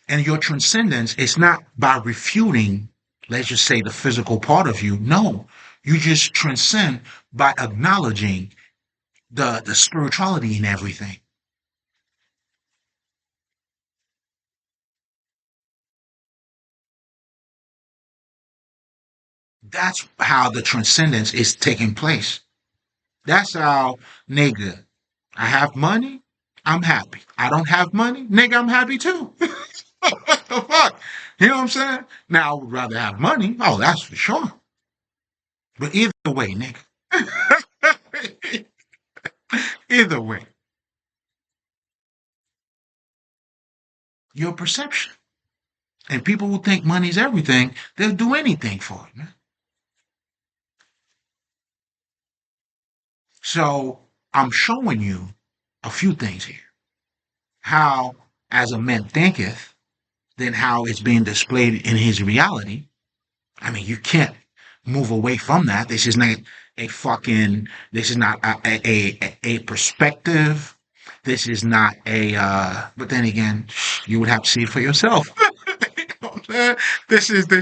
And your transcendence is not by refuting, let's just say, the physical part of you. No, you just transcend by acknowledging the spirituality in everything. That's how the transcendence is taking place. That's how, nigga, I have money, I'm happy. I don't have money, nigga, I'm happy too. What the fuck? You know what I'm saying? Now, I would rather have money. Oh, that's for sure. But either way, nigga. Either way, your perception. And people who think money's everything, they'll do anything for it, man. So I'm showing you a few things here. How, as a man thinketh, then how it's being displayed in his reality. I mean, you can't move away from that. This is not a fucking, this is not a perspective. This is not but then again, you would have to see it for yourself. You know what I'm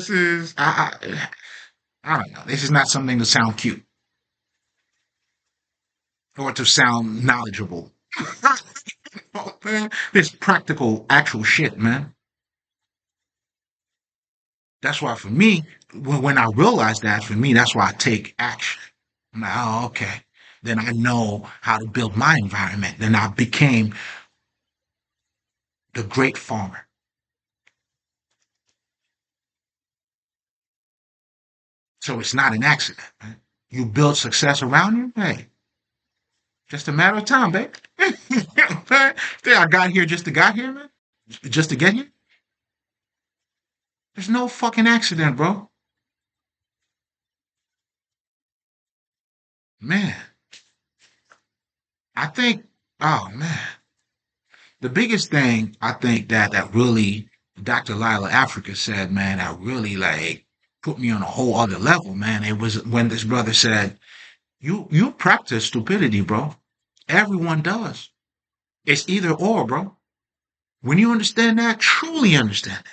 saying? I don't know. This is not something to sound cute or to sound knowledgeable. Oh, man, this practical, actual shit, man. That's why for me, when I realize that, for me, that's why I take action. I'm like, oh, okay. Then I know how to build my environment. Then I became the great farmer. So it's not an accident, man. You build success around you, hey, just a matter of time, babe. You know what I'm saying? Think I got here just to got here, man? Just to get here? There's no fucking accident, bro. Man, I think, oh man, the biggest thing I think that really Dr. Lila Africa said, man, that really like put me on a whole other level, man. It was when this brother said, you practice stupidity, bro. Everyone does. It's either or, bro. When you understand that, truly understand that,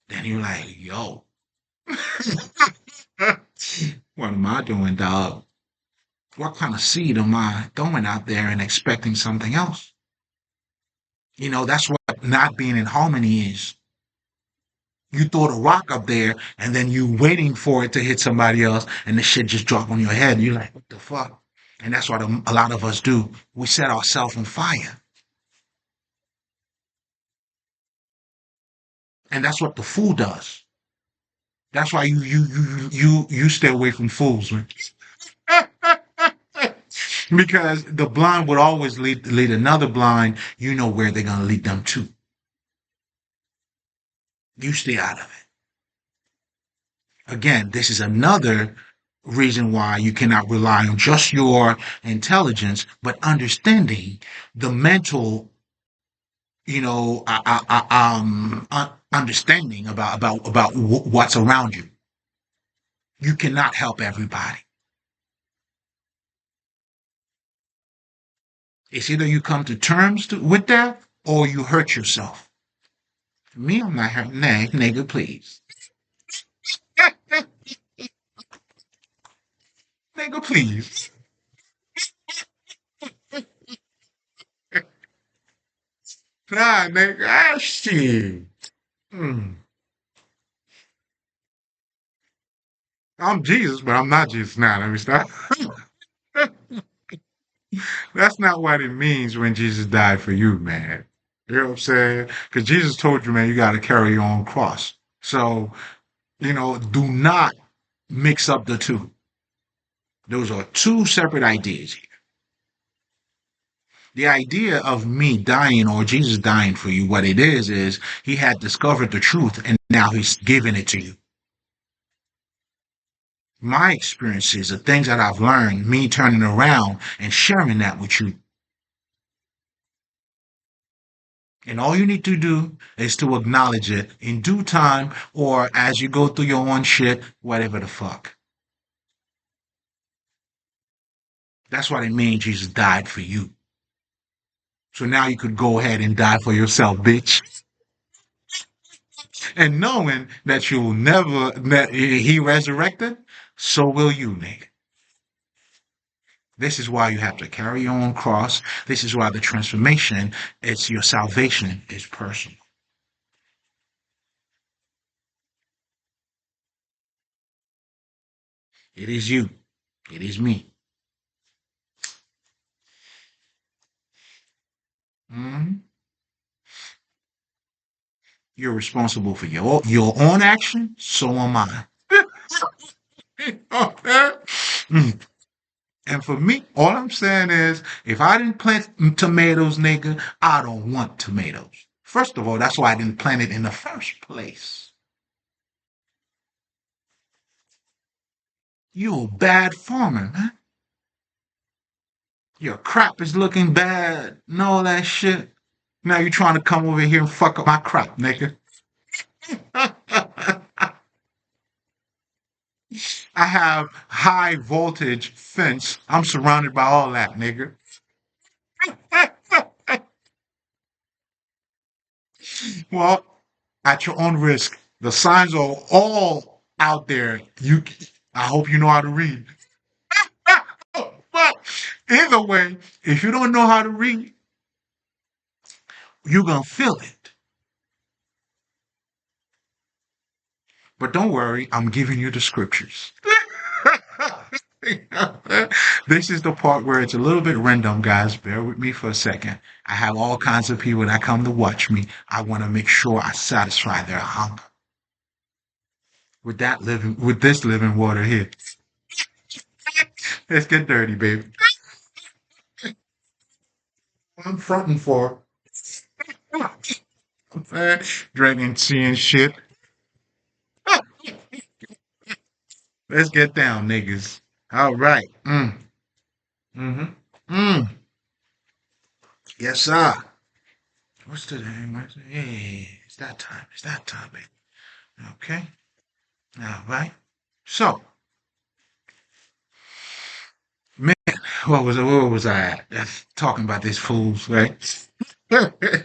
then you're like, yo, what am I doing, dog? What kind of seed am I throwing out there and expecting something else? That's what not being in harmony is. You throw the rock up there and then you waiting for it to hit somebody else and the shit just drop on your head. And you're like, what the fuck? And that's what a lot of us do. We set ourselves on fire. And that's what the fool does. That's why you stay away from fools, man. Because the blind would always lead another blind. You know where they're gonna lead them to. You stay out of it. Again, this is another reason why you cannot rely on just your intelligence, but understanding the mental, understanding about what's around you. You cannot help everybody. It's either you come to terms with that or you hurt yourself. Me, I'm not hurting. Nay, nigga, please. Nigga, please. Nah, nigga. Ah, shit. Hmm. I'm Jesus, but I'm not Jesus now. Let me stop. That's not what it means when Jesus died for you, man. You know what I'm saying? Because Jesus told you, man, you got to carry your own cross. So, do not mix up the two. Those are two separate ideas here. The idea of me dying or Jesus dying for you, what it is he had discovered the truth and now he's giving it to you. My experiences, the things that I've learned, me turning around and sharing that with you. And all you need to do is to acknowledge it in due time or as you go through your own shit, whatever the fuck. That's what it means Jesus died for you. So now you could go ahead and die for yourself, bitch. And knowing that you'll never, that he resurrected, so will you, nigga. This is why you have to carry your own cross. This is why the transformation, it's your salvation is personal. It is you. It is me. Mhm. You're responsible for your own action. So am I. Okay. Mm. And for me, all I'm saying is, if I didn't plant tomatoes, nigga, I don't want tomatoes. First of all, that's why I didn't plant it in the first place. You a bad farmer, man. Your crop is looking bad and all that shit. Now you trying to come over here and fuck up my crop, nigga. I have high voltage fence. I'm surrounded by all that, nigga. Well, at your own risk. The signs are all out there. I hope you know how to read. But either way, if you don't know how to read, you're gonna feel it. But don't worry, I'm giving you the scriptures. This is the part where it's a little bit random, guys. Bear with me for a second. I have all kinds of people that come to watch me. I want to make sure I satisfy their hunger with this living water here. Let's get dirty, baby. I'm fronting for drinking, seeing shit. Let's get down, niggas. All right. Mm-hmm. Mm. Yes, sir. What's today? Hey, it's that time. It's that time, baby. Okay. All right. So, man, where was I at? Talking about these fools, right? Okay.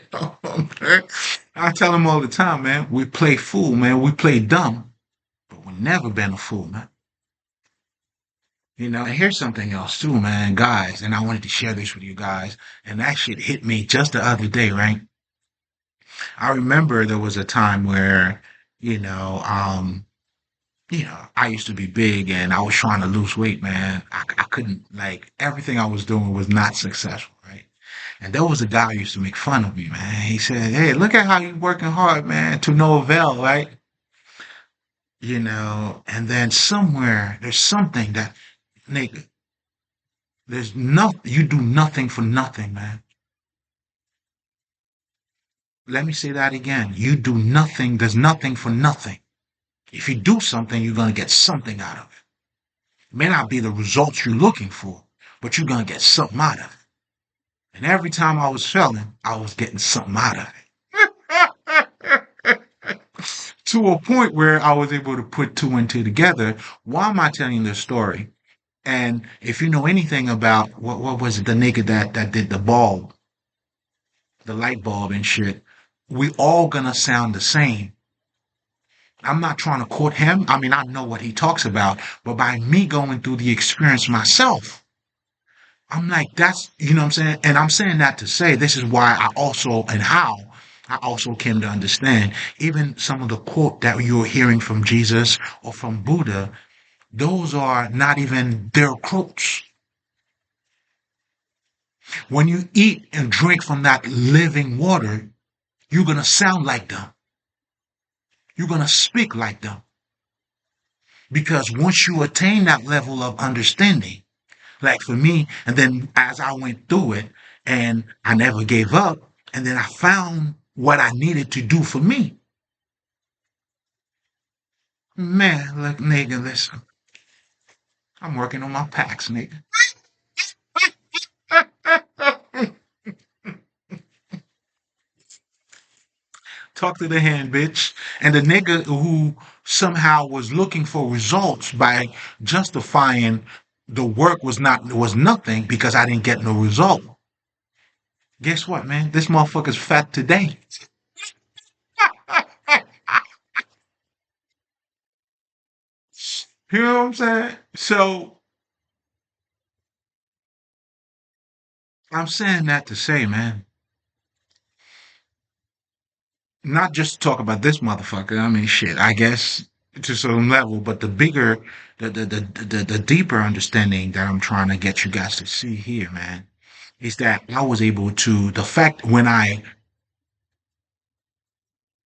I tell them all the time, man. We play fool, man. We play dumb, but we never been a fool, man. And here's something else too, man, guys. And I wanted to share this with you guys. And that shit hit me just the other day, right? I remember there was a time where, you know, um, I used to be big and I was trying to lose weight, man. I couldn't, like, everything I was doing was not successful, right? And there was a guy who used to make fun of me, man. He said, "Hey, look at how you working hard, man, to no avail, right?" And then somewhere there's something that, nigga, you do nothing for nothing, man. Let me say that again. You do nothing, there's nothing for nothing. If you do something, you're going to get something out of it. It may not be the results you're looking for, but you're going to get something out of it. And every time I was failing, I was getting something out of it. To a point where I was able to put two and two together. Why am I telling this story? And if you know anything about what was it, the nigga that did the bulb, the light bulb and shit, we all gonna sound the same. I'm not trying to quote him. I mean, I know what he talks about, but by me going through the experience myself, I'm like, you know what I'm saying? And I'm saying that to say this is why I also came to understand even some of the quote that you're hearing from Jesus or from Buddha, those are not even their quotes. When you eat and drink from that living water, you're going to sound like them. You're going to speak like them. Because once you attain that level of understanding, like for me, and then as I went through it and I never gave up, and then I found what I needed to do for me. Man, look, nigga, listen, I'm working on my packs, nigga. Talk to the hand, bitch. And the nigga who somehow was looking for results by justifying the work was nothing because I didn't get no result. Guess what, man? This motherfucker's fat today. You know what I'm saying? So I'm saying that to say, man, not just to talk about this motherfucker. I mean, shit, I guess to some level, but the bigger, the deeper understanding that I'm trying to get you guys to see here, man, is that I was able to, the fact when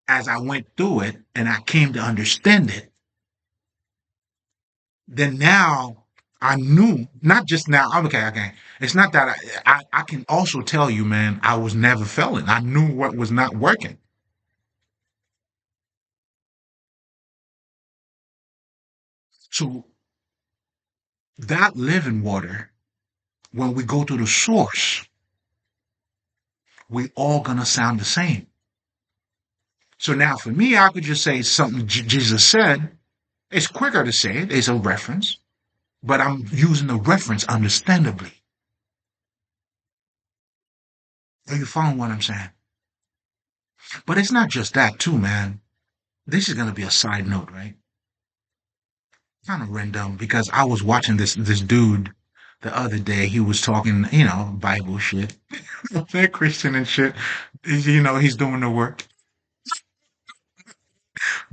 as I went through it and I came to understand it, then now I knew, not just now, I'm okay, okay. It's not that I can also tell you, man, I was never failing. I knew what was not working. So that living water, when we go to the source, we all gonna sound the same. So now for me, I could just say something Jesus said. It's quicker to say it. It's a reference, but I'm using the reference understandably. Are you following what I'm saying? But it's not just that too, man. This is gonna be a side note, right? Kind of random because I was watching this dude the other day. He was talking, Bible shit, they're Christian and shit. He's doing the work.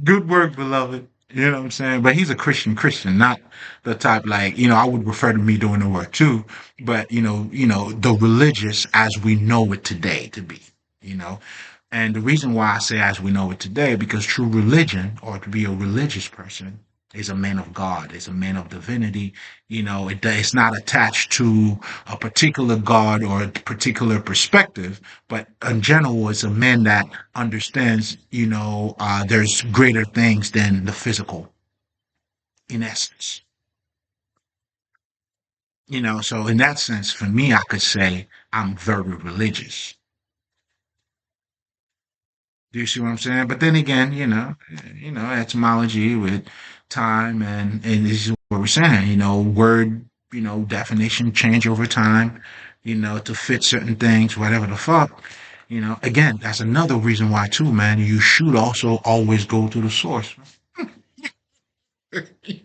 Good work, beloved. You know what I'm saying? But he's a Christian, not the type like, I would refer to me doing the work too, but the religious as we know it today to be, you know. And the reason why I say as we know it today, because true religion or to be a religious person is a man of God, is a man of divinity. It's not attached to a particular God or a particular perspective, but in general, it's a man that understands, there's greater things than the physical, in essence. So in that sense, for me, I could say I'm very religious. Do you see what I'm saying? But then again, etymology with time and this is what we're saying, word, definition change over time, to fit certain things, whatever the fuck. Again, that's another reason why too, man, you should also always go to the source. You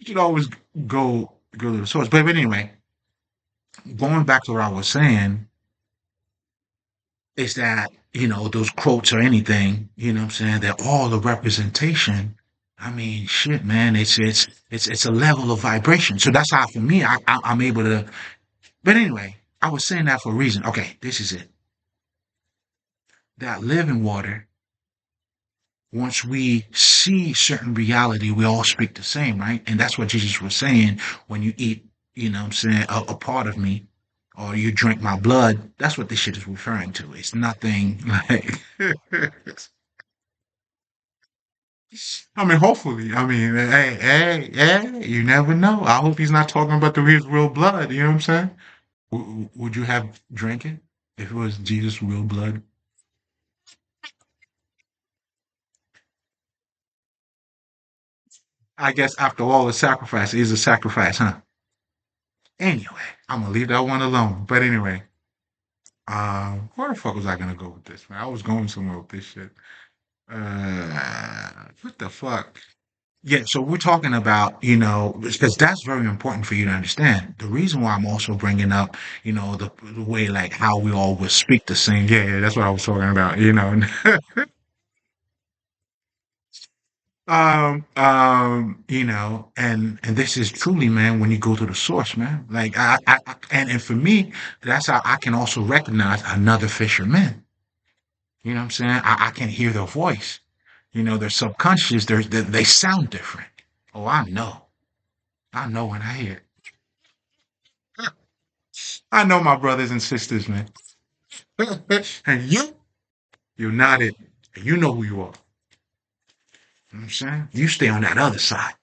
should always go to the source. But anyway, going back to what I was saying, is that, those quotes or anything, what I'm saying, they're all a representation. I mean, shit, man, it's a level of vibration. So that's how for me, I'm able to. But anyway, I was saying that for a reason. Okay, this is it. That living water, once we see certain reality, we all speak the same, right? And that's what Jesus was saying when you eat, what I'm saying, a part of me, or you drink my blood. That's what this shit is referring to. It's nothing like. I mean, hopefully. I mean, hey, you never know. I hope he's not talking about his real blood. You know what I'm saying? Would you have drink it if it was Jesus' real blood? I guess after all, the sacrifice is a sacrifice, huh? Anyway, I'm gonna leave that one alone. But anyway, where the fuck was I gonna go with this, man? I was going somewhere with this shit. What the fuck? Yeah, so we're talking about, because that's very important for you to understand. The reason why I'm also bringing up, the way like how we always speak the same. Yeah, yeah, that's what I was talking about. And this is truly, man, when you go to the source, man. Like and for me, that's how I can also recognize another fisherman. You know what I'm saying? I can hear their voice. Their subconscious, they sound different. Oh, I know. I know when I hear it. I know my brothers and sisters, man. And you're not it. You know who you are. You know what I'm saying? You stay on that other side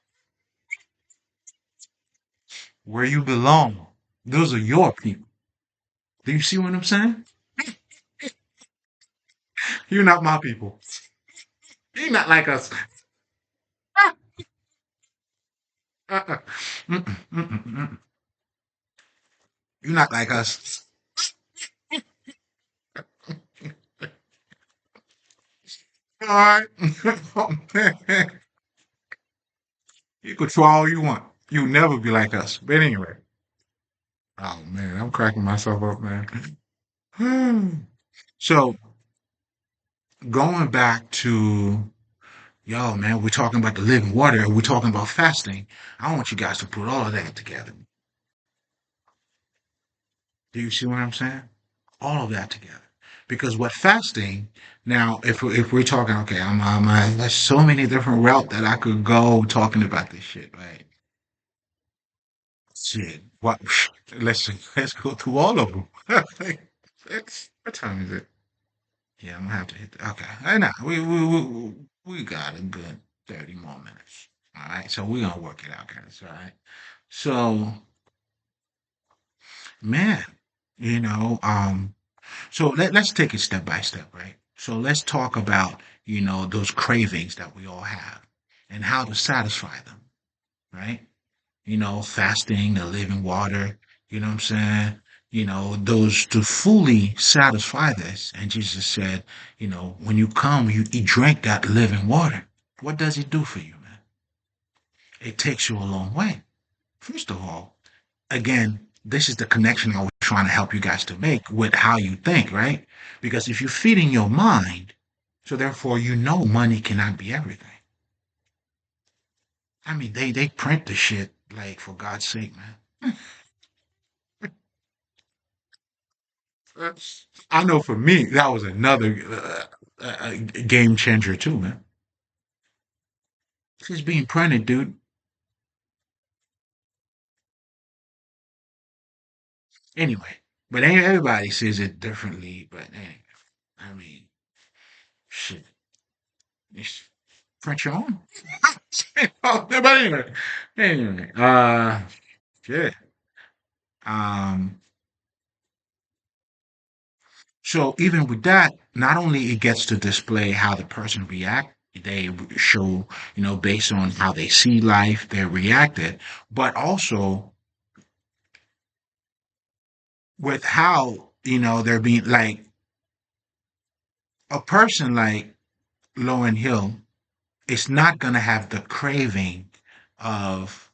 where you belong. Those are your people. Do you see what I'm saying? You're not my people. You're not like us. Uh-uh. Mm-mm, mm-mm, mm-mm. You're not like us. All right. You could try all you want. You'll never be like us. But anyway. Oh man, I'm cracking myself up, man. So going back to yo, man, we're talking about the living water. We're talking about fasting. I want you guys to put all of that together. Do you see what I'm saying? All of that together. Because what fasting now, if we're talking, okay, there's so many different routes that I could go talking about this shit, right? Shit, what? Let's go through all of them. What time is it? Yeah, I'm gonna have to hit. Okay, I know we got a good 30 more minutes. All right, so we're gonna work it out, guys. All right. So, man, you know, so let's take it step by step, right? So let's talk about, those cravings that we all have and how to satisfy them, right? Fasting, the living water, you know what I'm saying? Those to fully satisfy this. And Jesus said, when you come, you drink that living water. What does it do for you, man? It takes you a long way. First of all, again, this is the connection I was trying to help you guys to make with how you think, right? Because if you're feeding your mind, so therefore money cannot be everything. I mean, they print the shit like for God's sake, man. I know for me that was another game changer too, man. It's being printed, dude. Anyway, but everybody says it differently. But anyway, I mean, shit, it's print your own. Oh, but anyway, yeah. Um, so even with that, not only it gets to display how the person react, they show, based on how they see life, they reacted, but also with how, they're being like a person like Lauren Hill is not gonna have the craving of,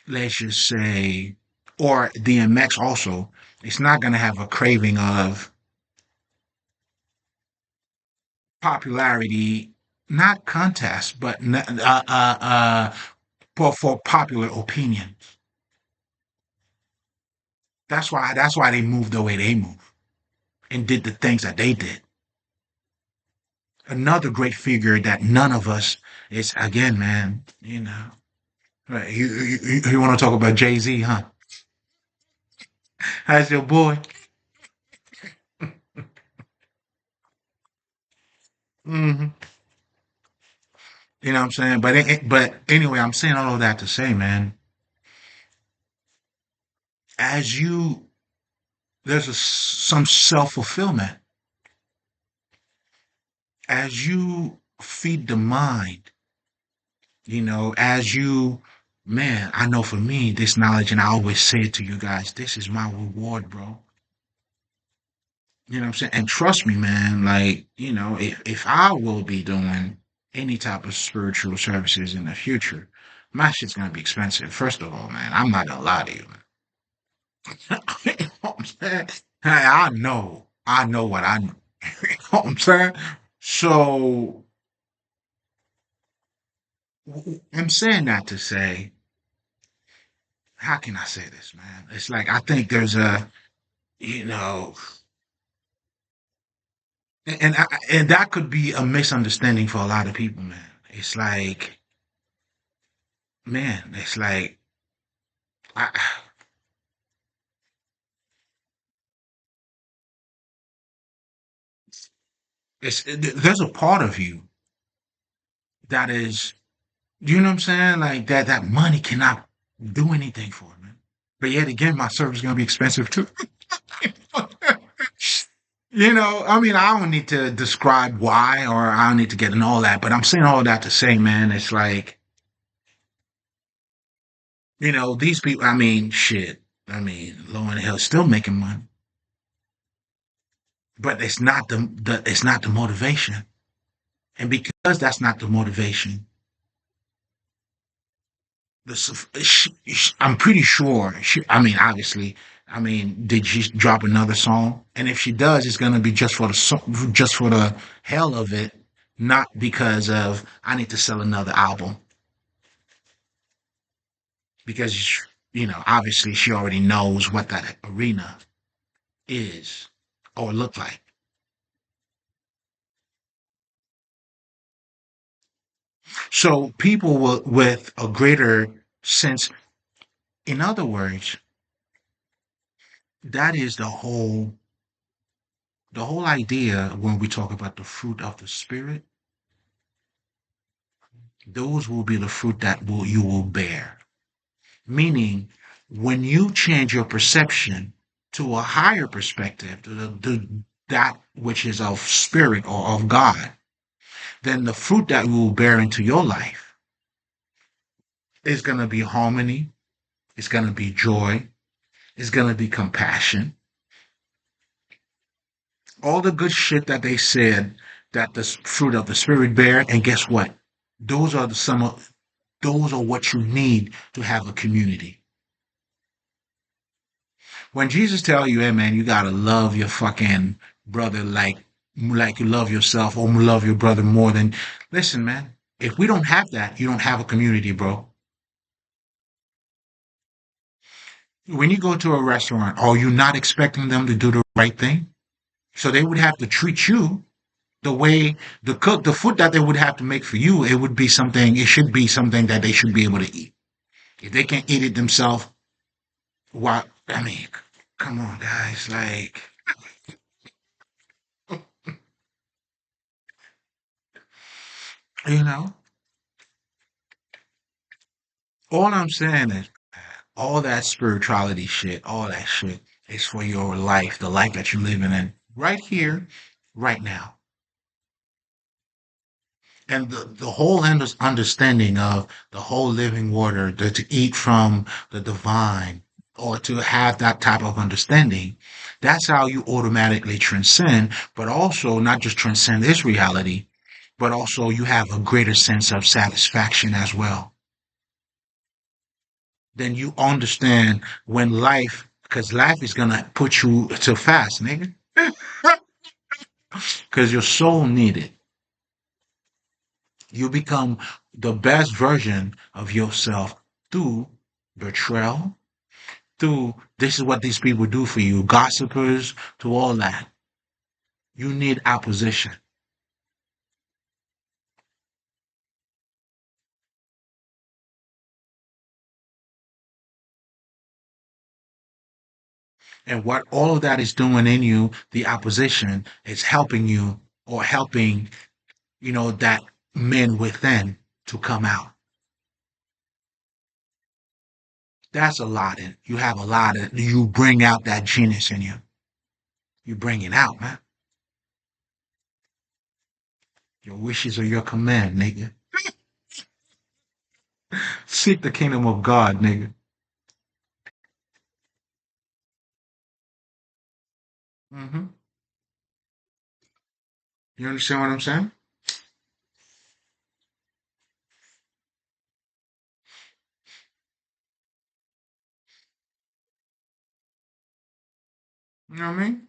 let's just say, or DMX also, it's not gonna have a craving of popularity, not contest, but for popular opinion. That's why they moved the way they move and did the things that they did. Another great figure that none of us is again, man. Right? You want to talk about Jay-Z, huh? How's your boy? Hmm. You know what I'm saying? But anyway, I'm saying all of that to say, man, as you there's some self fulfillment as you feed the mind. As you, man, I know for me, this knowledge, and I always say it to you guys, this is my reward, bro. You know what I'm saying? And trust me, man, like, if I will be doing any type of spiritual services in the future, my shit's gonna be expensive. First of all, man, I'm not gonna lie to you, man. You know what I'm saying? Hey, I know what I know. You know what I'm saying? So I'm saying that to say, how can I say this, man? It's like I think there's you know, and that could be a misunderstanding for a lot of people, man. It's like, man, it's like I, there's a part of you that is, you know what I'm saying? Like that money cannot do anything for, man. But yet again, my service is gonna be expensive too. You I mean, I don't need to describe why, or I don't need to get in all that, but I'm saying all that to say, man, it's like, these people, I mean, shit. I mean, low and hell still making money, but it's not the motivation. And because that's not the motivation, I'm pretty sure I mean, obviously, I mean, did she drop another song? And if she does, it's gonna be just for the hell of it, not because of I need to sell another album. Because obviously, she already knows what that arena is or look like. So people will, with a greater sense, in other words, that is the whole idea when we talk about the fruit of the spirit. Those will be the fruit that you will bear. Meaning, when you change your perception to a higher perspective, that which is of spirit or of God, then the fruit that you will bear into your life is going to be harmony, it's going to be joy, it's going to be compassion, all the good shit that they said that the fruit of the spirit bear. And guess what? Those are those are what you need to have a community. When Jesus tell you, hey man, you gotta love your fucking brother like you love yourself, or love your brother more than, listen, man, if we don't have that, you don't have a community, bro. When you go to a restaurant, are you not expecting them to do the right thing? So they would have to treat you the way the food that they would have to make for you, it should be something that they should be able to eat. If they can't eat it themselves, why? I mean, come on, guys, like, you know, all I'm saying is all that spirituality shit, all that shit is for your life, the life that you're living in right here, right now. And the whole understanding of the whole living water, to eat from the divine, or to have that type of understanding, that's how you automatically transcend, but also not just transcend this reality, but also you have a greater sense of satisfaction as well. Then you understand when life, because life is gonna put you to fast, nigga, because your soul need it. You become the best version of yourself through betrayal, through this is what these people do for you, gossipers, to all that. You need opposition. And what all of that is doing in you, the opposition, is helping you, or helping, that men within to come out. That's a lot. And you have a lot of, you bring out that genius in you. You bring it out, man. Your wishes are your command, nigga. Seek the kingdom of God, nigga. Hmm. You understand what I'm saying? You know what I mean?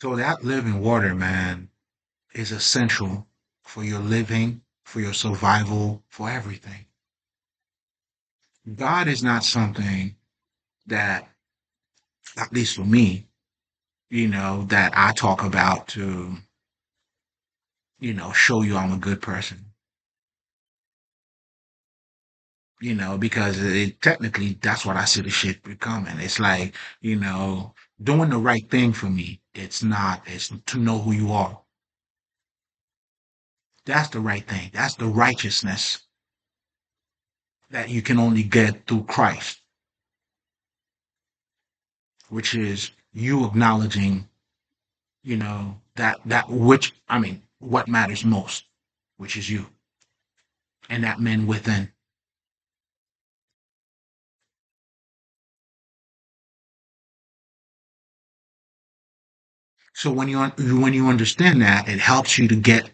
So that living water, man, is essential for your living, for your survival, for everything. God is not something that, at least for me, that I talk about to, show you I'm a good person. Because technically that's what I see the shit becoming. It's like, doing the right thing for me. It's not, it's to know who you are. That's the right thing. That's the righteousness that you can only get through Christ, which is you acknowledging, that which, I mean, what matters most, which is you and that man within. So when you understand that, it helps you to get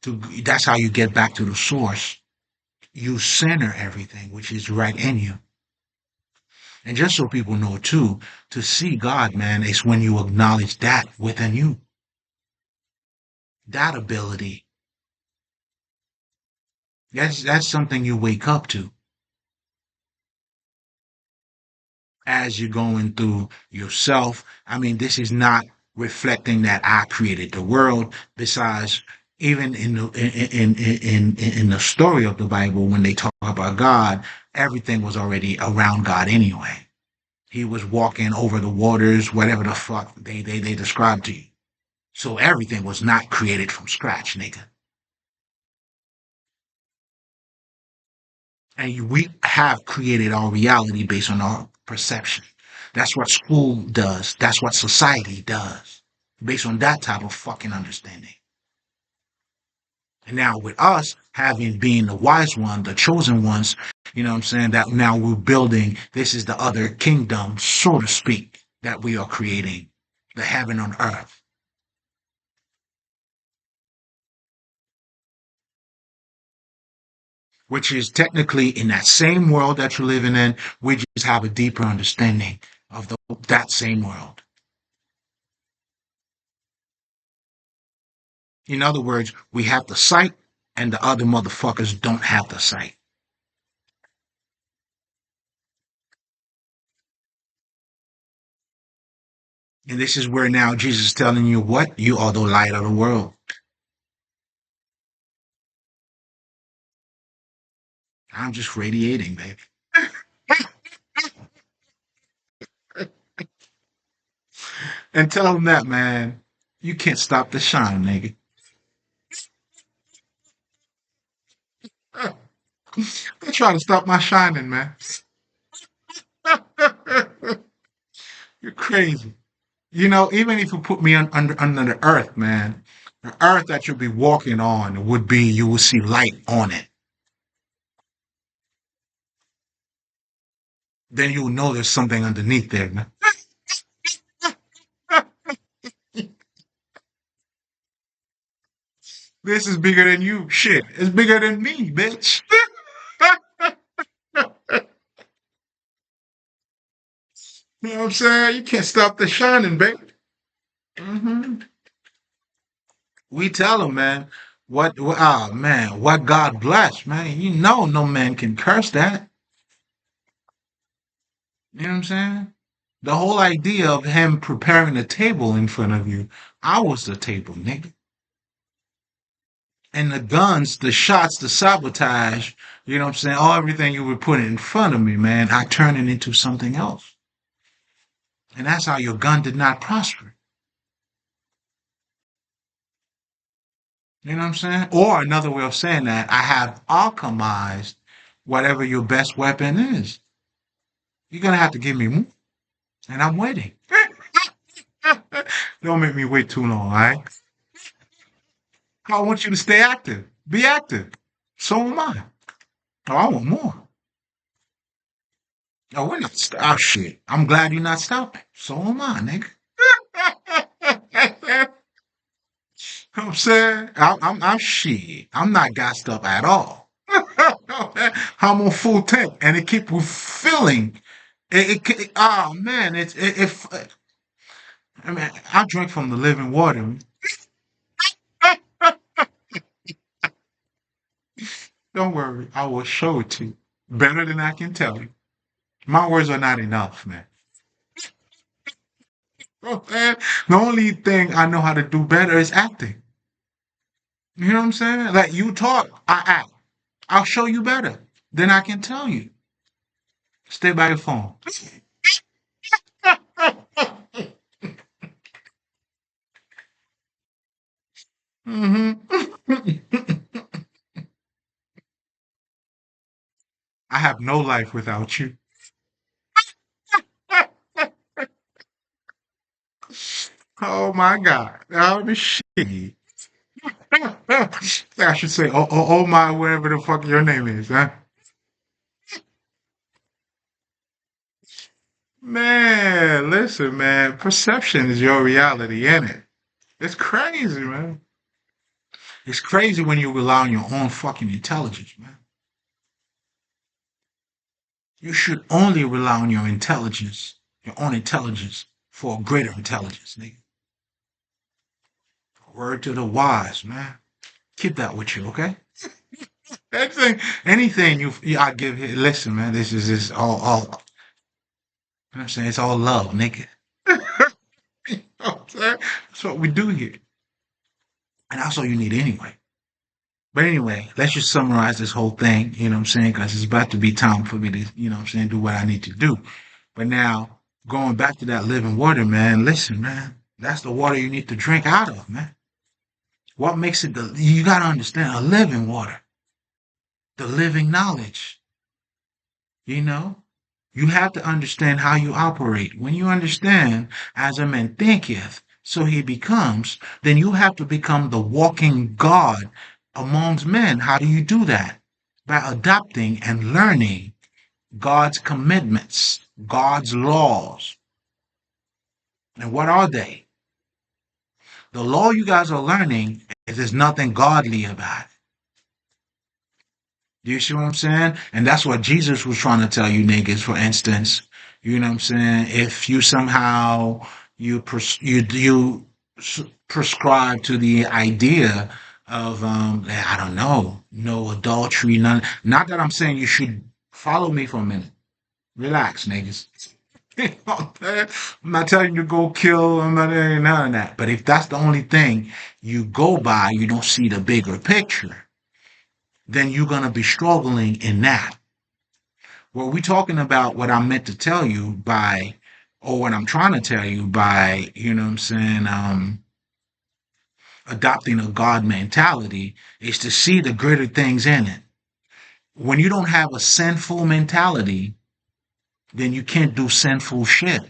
to. That's how you get back to the source. You center everything, which is right in you. And just so people know too, to see God, man, is when you acknowledge that within you, that ability. That's something you wake up to as you're going through yourself. I mean, this is not reflecting that I created the world. Besides, even in the story of the Bible, when they talk about God, everything was already around God anyway. He was walking over the waters, whatever the fuck they described to you. So everything was not created from scratch, nigga. And we have created our reality based on our perception. That's what school does. That's what society does. Based on that type of fucking understanding. And now with us having being the wise one, the chosen ones, you know what I'm saying, that now we're building, this is the other kingdom, so to speak, that we are creating. The heaven on earth. Which is technically in that same world that you're living in, we just have a deeper understanding of that same world. In other words, we have the sight and the other motherfuckers don't have the sight. And this is where now Jesus is telling you what? You are the light of the world. I'm just radiating, baby. And tell them that, man. You can't stop the shine, nigga. They try to stop my shining, man. You're crazy. Even if you put me under the earth, man, the earth that you'll be walking on would be, you will see light on it. Then you'll know there's something underneath there, man. This is bigger than you. Shit, it's bigger than me, bitch. You know what I'm saying? You can't stop the shining, baby. hmm We tell them, man, man, what God bless, man. No man can curse that. You know what I'm saying? The whole idea of him preparing a table in front of you, I was the table, nigga. And the guns, the shots, the sabotage, you know what I'm saying? All everything you were putting in front of me, man, I turned it into something else. And that's how your gun did not prosper. You know what I'm saying? Or another way of saying that, I have alchemized whatever your best weapon is. You're gonna have to give me more. And I'm waiting. Don't make me wait too long, all right? I want you to stay active. Be active. So am I. Oh, I want more. Oh, we're not oh shit. I'm glad you're not stopping. So am I, nigga. You know what I'm saying? I'm shit. I'm not gassed up at all. I'm on full tank and it keep refilling. Oh man, I mean, I drink from the living water. Don't worry, I will show it to you better than I can tell you. My words are not enough, man. Okay? The only thing I know how to do better is acting. You know what I'm saying? Like you talk, I act. I'll show you better than I can tell you. Stay by your phone. hmm I have no life without you. Oh my God. Oh, the shit. I should say, oh my, whatever the fuck your name is, huh? Man, listen, man. Perception is your reality, ain't it? It's crazy, man. It's crazy when you rely on your own fucking intelligence, man. You should only rely on your own intelligence for a greater intelligence, nigga. Word to the wise, man. Keep that with you, okay? Anything I give here. Listen, man. This is just all. You know what I'm saying? It's all love, nigga. You know what I'm saying? That's what we do here, and that's all you need anyway. But anyway, let's just summarize this whole thing. You know what I'm saying? Because it's about to be time for me to, you know what I'm saying, do what I need to do. But now, going back to that living water, man. Listen, man. That's the water you need to drink out of, man. What makes it you got to understand a living water, the living knowledge, you know? You have to understand how you operate. When you understand, as a man thinketh, so he becomes, then you have to become the walking God amongst men. How do you do that? By adopting and learning God's commitments, God's laws. And what are they? The law you guys are learning is there's nothing godly about it. Do you see what I'm saying? And that's what Jesus was trying to tell you niggas, for instance. You know what I'm saying? If you somehow prescribe to the idea of I don't know, no adultery, none. Not that I'm saying you should follow me for a minute. Relax, niggas. I'm not telling you to go kill. I'm not doing none of that. But if that's the only thing you go by, you don't see the bigger picture, then you're going to be struggling in that. Well, we're talking about what I'm meant to tell you by, or what I'm trying to tell you by, you know what I'm saying, adopting a God mentality is to see the greater things in it. When you don't have a sinful mentality, then you can't do sinful shit.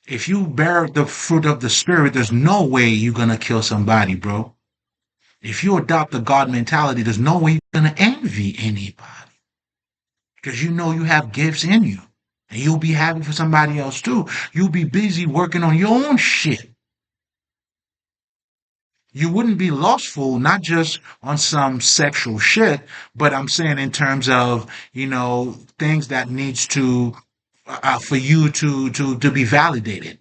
If you bear the fruit of the Spirit, there's no way you're going to kill somebody, bro. If you adopt the God mentality, there's no way you're going to envy anybody. Because you know you have gifts in you. And you'll be happy for somebody else too. You'll be busy working on your own shit. You wouldn't be lustful, not just on some sexual shit, but I'm saying in terms of, things that needs to, for you to be validated.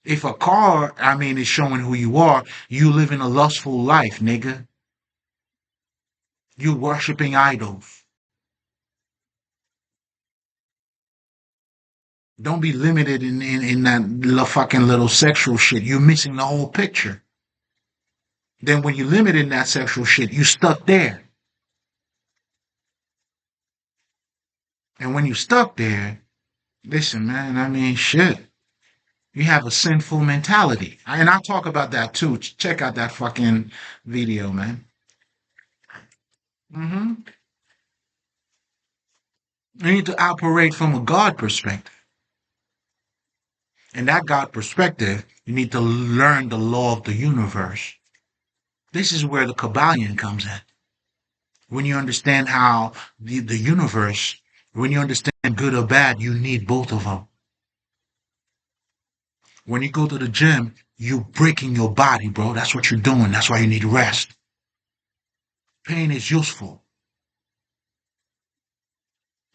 If a car, I mean, is showing who you are, you living a lustful life, nigga. You worshiping idols. Don't be limited in that fucking little sexual shit. You're missing the whole picture. Then when you limit in that sexual shit, you stuck there. And when you stuck there, listen, man, I mean, shit. You have a sinful mentality. And I'll talk about that too. Check out that fucking video, man. You need to operate from a God perspective. In that God perspective, you need to learn the law of the universe. This is where the Kabbalion comes in. When you understand how the universe, when you understand good or bad, you need both of them. When you go to the gym, you breaking your body, bro. That's what you're doing. That's why you need rest. Pain is useful.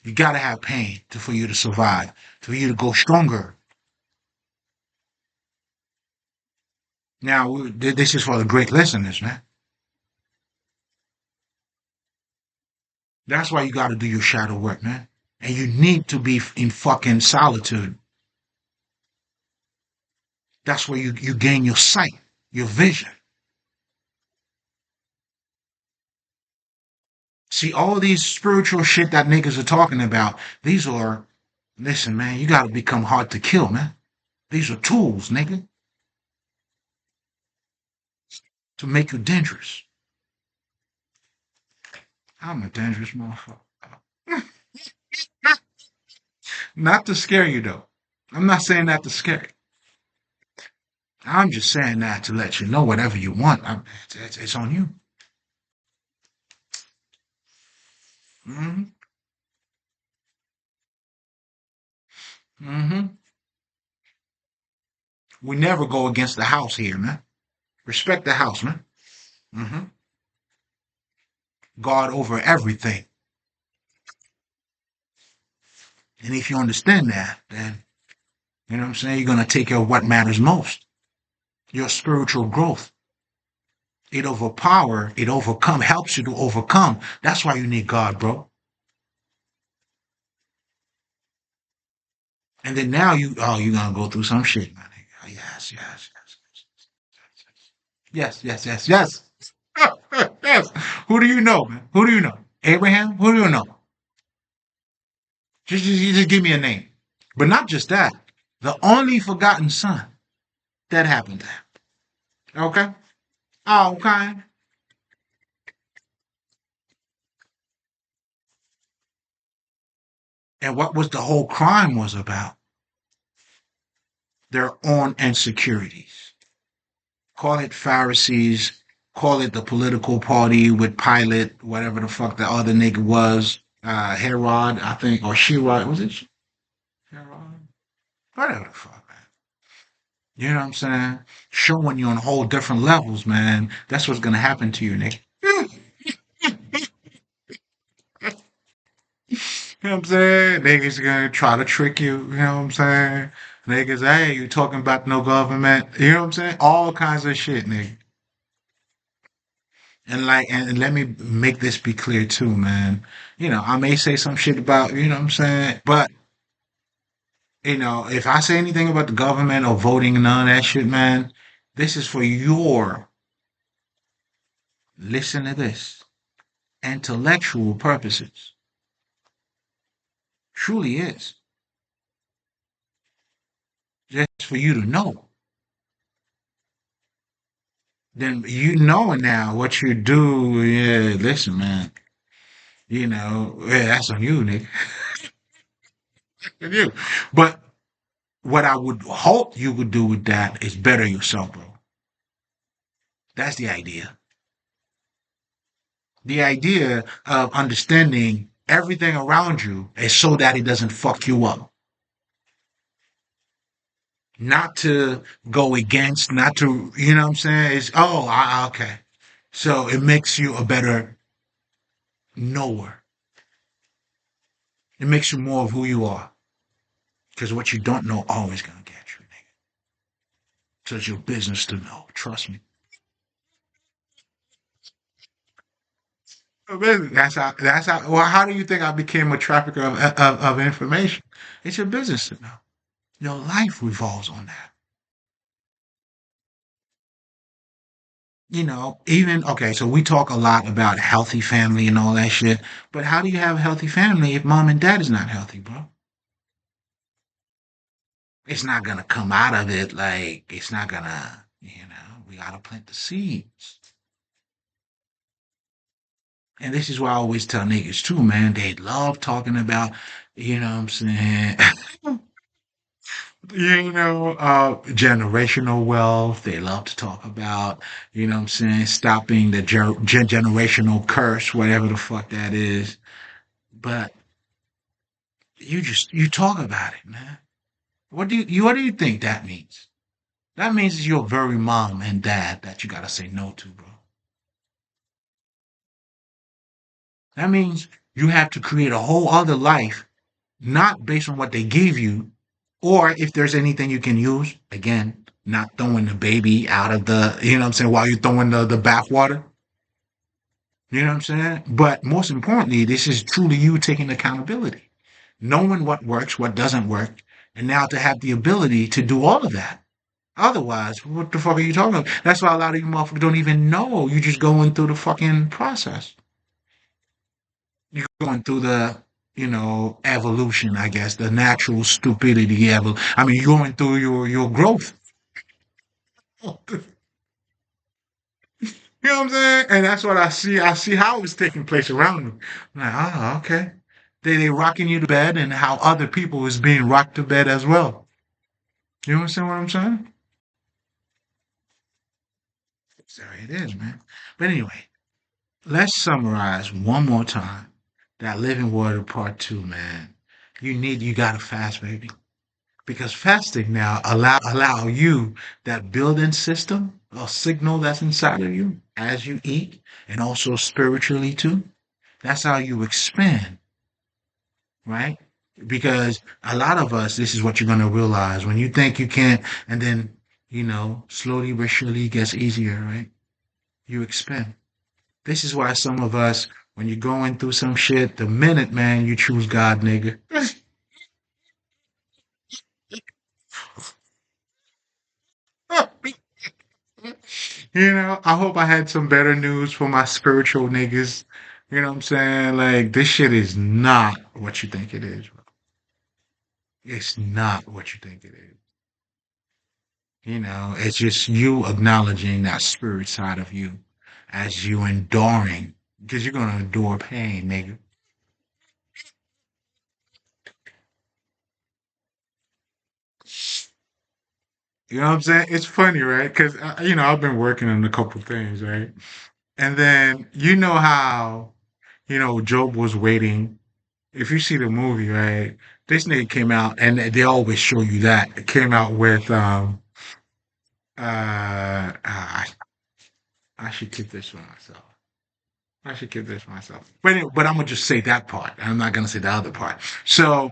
You gotta have pain for you to survive, for you to go stronger. Now, this is for the great listeners, man. That's why you gotta do your shadow work, man. And you need to be in fucking solitude. That's where you gain your sight, your vision. See, all these spiritual shit that niggas are talking about, these are, listen, man, you gotta become hard to kill, man. These are tools, nigga, to make you dangerous. I'm a dangerous motherfucker. Not to scare you though. I'm not saying that to scare you. I'm just saying that to let you know whatever you want. It's on you. Hmm. Hmm. We never go against the house here, man. Respect the house, man. Hmm. God over everything. And if you understand that, then, you know what I'm saying, you're going to take care of what matters most, your spiritual growth. It overcome, helps you to overcome. That's why you need God, bro. And then now you're going to go through some shit, man. Oh, yes, yes, yes, yes, yes, yes, yes. Yes. Who do you know, man? Who do you know? Abraham? Who do you know? You just give me a name. But not just that. The only forgotten son that happened to him. Okay? Oh, okay. And what was the whole crime was about? Their own insecurities. Call it Pharisees, call it the political party with Pilate, whatever the fuck the other nigga was, Herod, I think, or Shirod, was it Herod? Whatever the fuck, man. You know what I'm saying? Showing you on whole different levels, man. That's what's gonna happen to you, nigga. You know what I'm saying? Niggas gonna try to trick you, you know what I'm saying? Niggas, hey, you talking about no government, you know what I'm saying? All kinds of shit, nigga. And let me make this be clear too, man. You know, I may say some shit about, you know what I'm saying? But, you know, if I say anything about the government or voting and none of that shit, man, this is for your, listen to this, intellectual purposes. Truly is. Just for you to know. Then you know now what you do. Yeah, listen, man. You know, yeah, that's on you, nigga. On you. But what I would hope you would do with that is better yourself, bro. That's the idea. The idea of understanding everything around you is so that it doesn't fuck you up. Not to go against, not to, you know what I'm saying? It's, oh, okay. So it makes you a better knower. It makes you more of who you are. Because what you don't know always gonna get you, nigga. So it's your business to know. Trust me. That's how, well, how do you think I became a trafficker of information? It's your business to know. Your life revolves on that. You know, even, okay, so we talk a lot about healthy family and all that shit, but how do you have a healthy family if mom and dad is not healthy, bro? It's not gonna come out of it like, it's not gonna, we gotta plant the seeds. And this is why I always tell niggas too, man, they love talking about, you know what I'm saying? Generational wealth. They love to talk about, you know what I'm saying, stopping the generational curse, whatever the fuck that is. But you talk about it, man. What do you think that means? That means it's your very mom and dad that you gotta say no to, bro. That means you have to create a whole other life, not based on what they give you, or if there's anything you can use. Again, not throwing the baby out of the, you know what I'm saying, while you're throwing the bath water. You know what I'm saying? But most importantly, this is truly you taking accountability, knowing what works, what doesn't work, and now to have the ability to do all of that. Otherwise, what the fuck are you talking about? That's why a lot of you motherfuckers don't even know. You're just going through the fucking process. You're going through the, evolution, I guess, the natural stupidity. I mean, you're going through your growth. You know what I'm saying? And that's what I see. I see how it's taking place around me. I'm like, oh, okay. They rocking you to bed, and how other people is being rocked to bed as well. You understand what I'm saying? So it is, man. But anyway, let's summarize one more time. That living water part two, man. You gotta fast, baby. Because fasting now allow you that building system or signal that's inside of you as you eat and also spiritually too. That's how you expand, right? Because a lot of us, this is what you're gonna realize when you think you can't, and then slowly but surely it gets easier, right? You expand. This is why some of us, when you're going through some shit, the minute, man, you choose God, nigga. I hope I had some better news for my spiritual niggas. You know what I'm saying? Like, this shit is not what you think it is, bro. It's not what you think it is. It's just you acknowledging that spirit side of you as you enduring, because you're gonna endure pain, nigga. You know what I'm saying? It's funny, right? Because I've been working on a couple things, right? And then how Job was waiting. If you see the movie, right, this nigga came out, and they always show you that. It came out with I should keep this for myself. I should keep this for myself. But I'm gonna just say that part. I'm not gonna say the other part. So,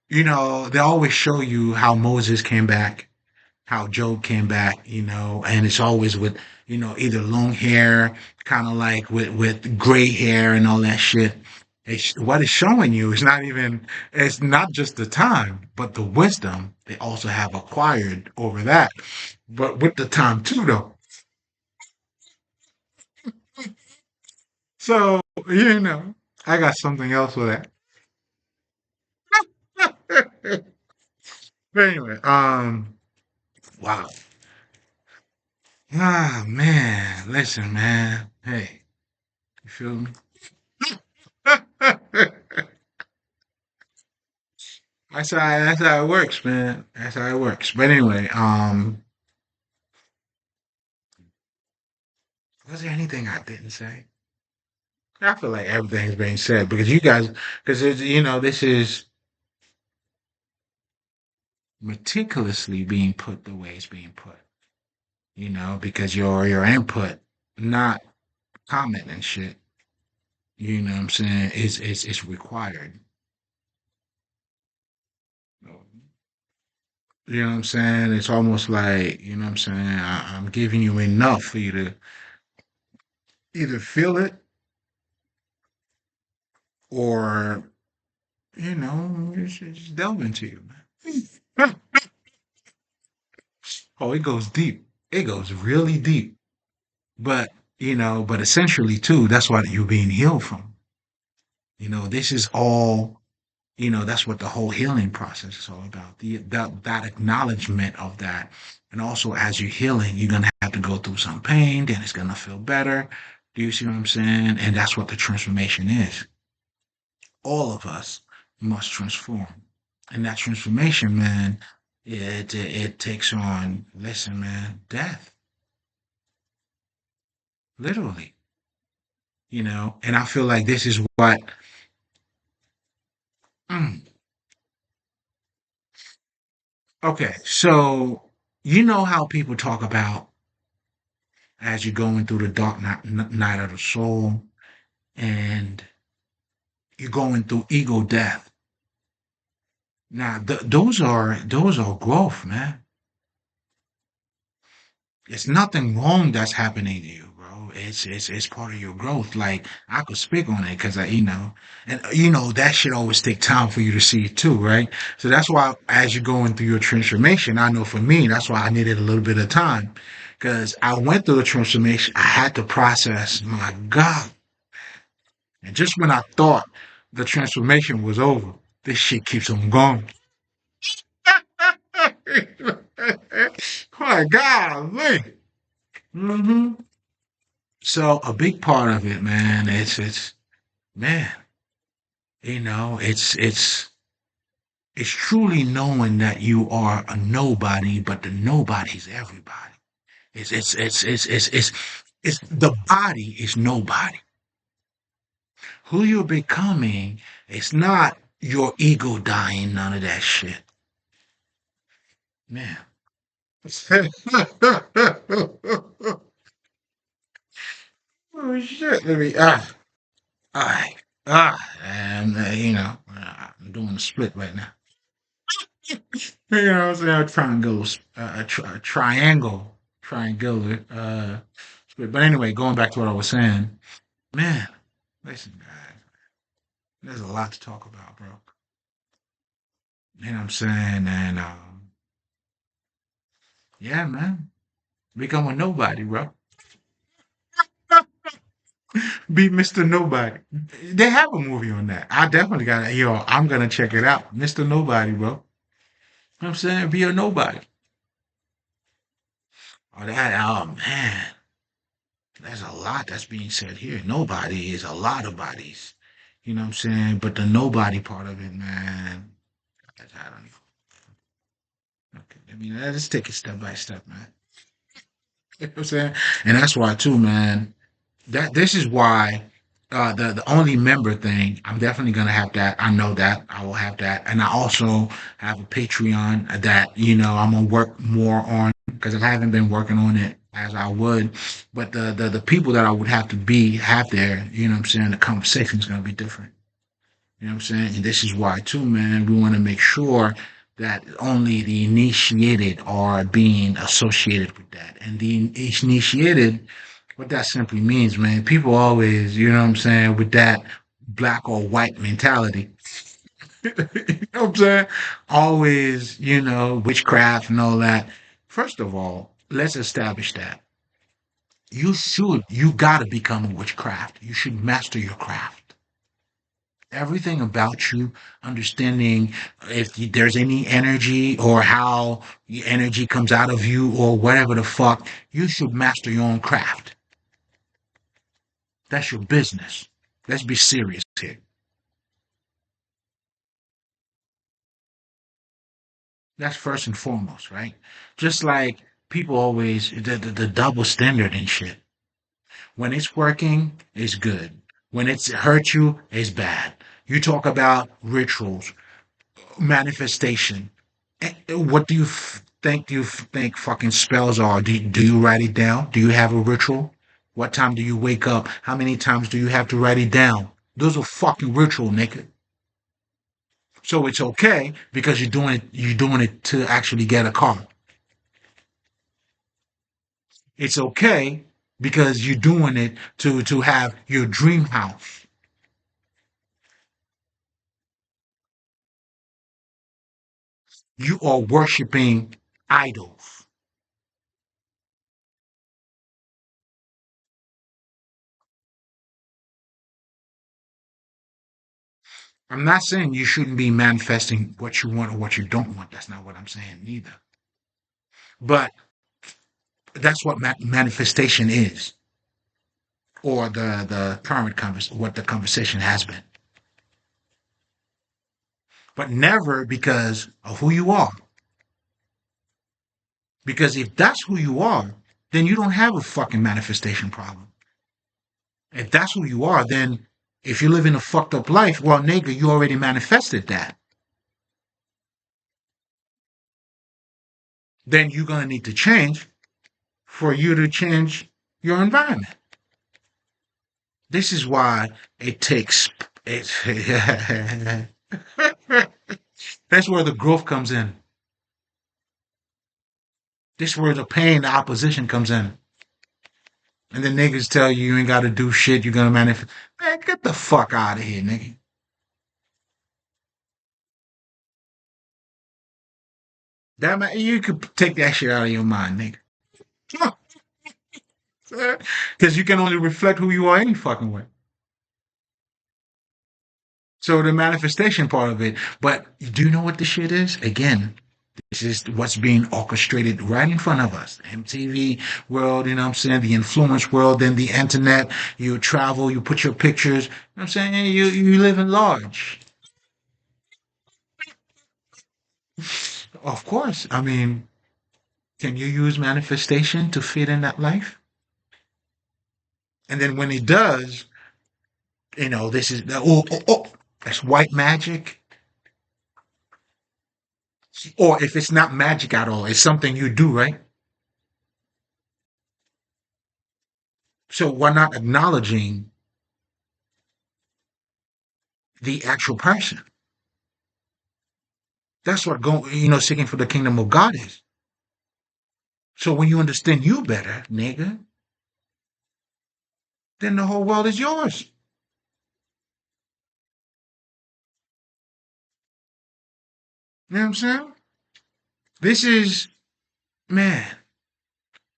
they always show you how Moses came back, how Job came back, and it's always with, either long hair, kind of like with gray hair and all that shit. What it's showing you is it's not just the time, but the wisdom they also have acquired over that. But with the time too, though. So, I got something else for that. But anyway, wow. Ah, man. Listen, man. Hey, you feel me? That's how it works, man. That's how it works. But anyway, was there anything I didn't say? I feel like everything's being said because this is meticulously being put the way it's being put. Because your input, not comment and shit. You know what I'm saying? It's required. You know what I'm saying? It's almost like, you know what I'm saying? I'm giving you enough for you to either feel it or, just delve into you, man. Oh, it goes deep. It goes really deep. But essentially too, that's what you're being healed from. This is all, that's what the whole healing process is all about. That acknowledgement of that. And also as you're healing, you're gonna have to go through some pain, then it's gonna feel better. Do you see what I'm saying? And that's what the transformation is. All of us must transform. And that transformation, man, it takes on, listen, man, death. Literally. And I feel like this is what mm, okay, so how people talk about as you're going through the dark night of the soul and you're going through ego death. Now, those are growth, man. It's nothing wrong that's happening to you, bro. It's part of your growth. Like I could speak on it because and that should always take time for you to see it too, right? So that's why as you're going through your transformation, I know for me, that's why I needed a little bit of time because I went through the transformation. I had to process, my God, and just when I thought the transformation was over, this shit keeps on going. My God, man. So a big part of it, man, it's man, it's truly knowing that you are a nobody, but the nobody's everybody. It's the body is nobody. Who you're becoming, it's not your ego dying, none of that shit. Man. Oh shit. Let me I and I'm doing a split right now. You know what I'm saying? A triangle, a triangle, triangular split. But anyway, going back to what I was saying, man, listen, guys, there's a lot to talk about, bro. You know what I'm saying? And yeah, man, become a nobody, bro. Be Mr. Nobody. They have a movie on that. I definitely got it. Yo, I'm gonna check it out. Mr. Nobody, bro. You know what I'm saying? Be a nobody. Oh, oh man, there's a lot that's being said here. Nobody is a lot of bodies. You know what I'm saying? But the nobody part of it, man, I don't know. Okay, I mean, let's take it step by step, man. You know what I'm saying? And that's why too, man. That this is why the only member thing, I'm definitely gonna have that. I know that I will have that, and I also have a Patreon that I'm gonna work more on because I haven't been working on it as I would. But the people that I would have to have there, you know what I'm saying, the conversation is gonna be different. You know what I'm saying? And this is why too, man, we want to make sure that only the initiated are being associated with that. And the initiated, what that simply means, man, people always, you know what I'm saying, with that black or white mentality. You know what I'm saying? Always, witchcraft and all that. First of all, let's establish that. You gotta become a witchcraft. You should master your craft. Everything about you, understanding if there's any energy or how the energy comes out of you or whatever the fuck, you should master your own craft. That's your business. Let's be serious here. That's first and foremost, right? Just like people always, the double standard and shit. When it's working, it's good. When it's hurt you, it's bad. You talk about rituals, manifestation. What do you think? Do you think fucking spells are? Do you write it down? Do you have a ritual? What time do you wake up? How many times do you have to write it down? Those are fucking ritual, nigga. So it's okay because you're doing it to actually get a car. It's okay because you're doing it to have your dream house. You are worshiping idols. I'm not saying you shouldn't be manifesting what you want or what you don't want. That's not what I'm saying neither. But that's what manifestation is, or the current what the conversation has been. But never because of who you are. Because if that's who you are, then you don't have a fucking manifestation problem. If that's who you are, then if you live in a fucked up life, well, nigga, you already manifested that. Then you're gonna need to change for you to change your environment. This is why it takes it. That's where the growth comes in. This is where the pain, the opposition comes in. And then niggas tell you you ain't got to do shit. You're gonna manifest. Man, get the fuck out of here, nigga. That man, you could take that shit out of your mind, nigga. Because you can only reflect who you are any fucking way. So the manifestation part of it. But do you know what the shit is? Again, This is what's being orchestrated right in front of us. MTV world, you know what I'm saying? The influence world, then the internet. You travel, you put your pictures. You know what I'm saying? You live in large. Of course. I mean, can you use manifestation to fit in that life? And then when it does, this is that's white magic. Or if it's not magic at all, it's something you do, right? So we're not acknowledging the actual person. That's what seeking for the kingdom of God is. So when you understand you better, nigga, then the whole world is yours. You know what I'm saying? This is man.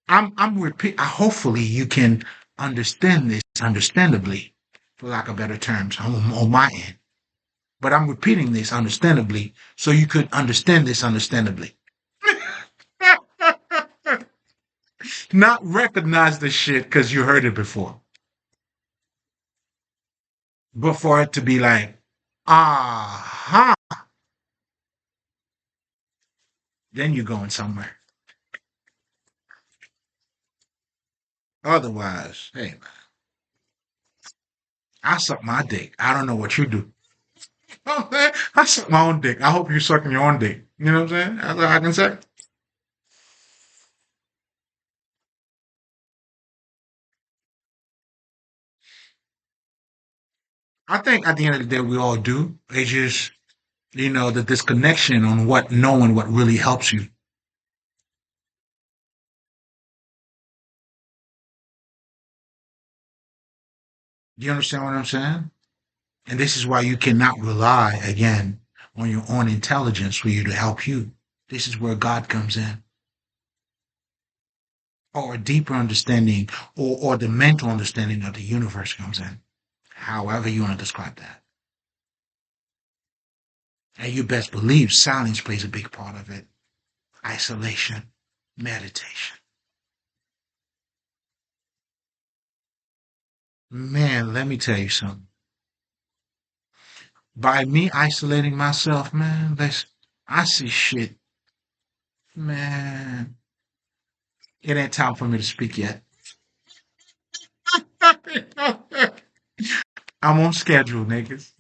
I'm repeat. Hopefully you can understand this understandably, for lack of better terms, on my end. But I'm repeating this understandably so you could understand this understandably. Not recognize the shit because you heard it before. But for it to be like, aha, then you're going somewhere. Otherwise, hey, I suck my dick. I don't know what you do. I suck my own dick. I hope you're sucking your own dick. You know what I'm saying? That's all I can say. I think at the end of the day, we all do. It's just, the disconnection on knowing what really helps you. Do you understand what I'm saying? And this is why you cannot rely, again, on your own intelligence for you to help you. This is where God comes in, or a deeper understanding, or the mental understanding of the universe comes in. However you want to describe that. And you best believe silence plays a big part of it. Isolation, meditation. Man, let me tell you something. By me isolating myself, man, I see shit. Man, it ain't time for me to speak yet. I'm on schedule, niggas.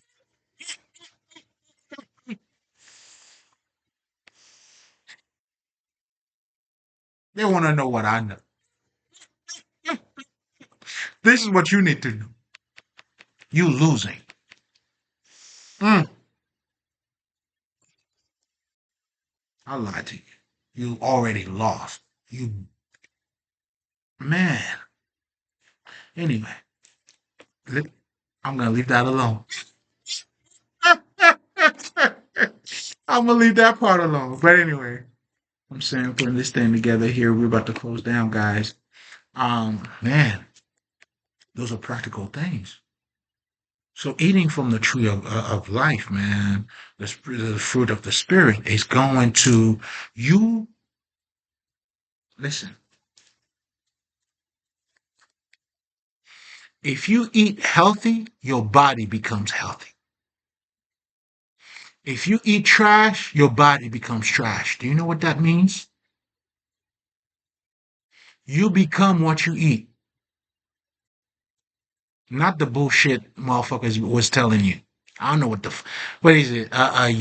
They want to know what I know. This is what you need to know. You losing. Mm, I lied to you. You already lost. You, man. Anyway, I'm going to leave that alone. I'm going to leave that part alone. But anyway, I'm saying putting this thing together here. We're about to close down, guys. Man, those are practical things. So eating from the tree of life, man, the fruit of the spirit is going to you. Listen, if you eat healthy, your body becomes healthy. If you eat trash, your body becomes trash. Do you know what that means? You become what you eat, not the bullshit motherfuckers was telling you. I don't know what is it? I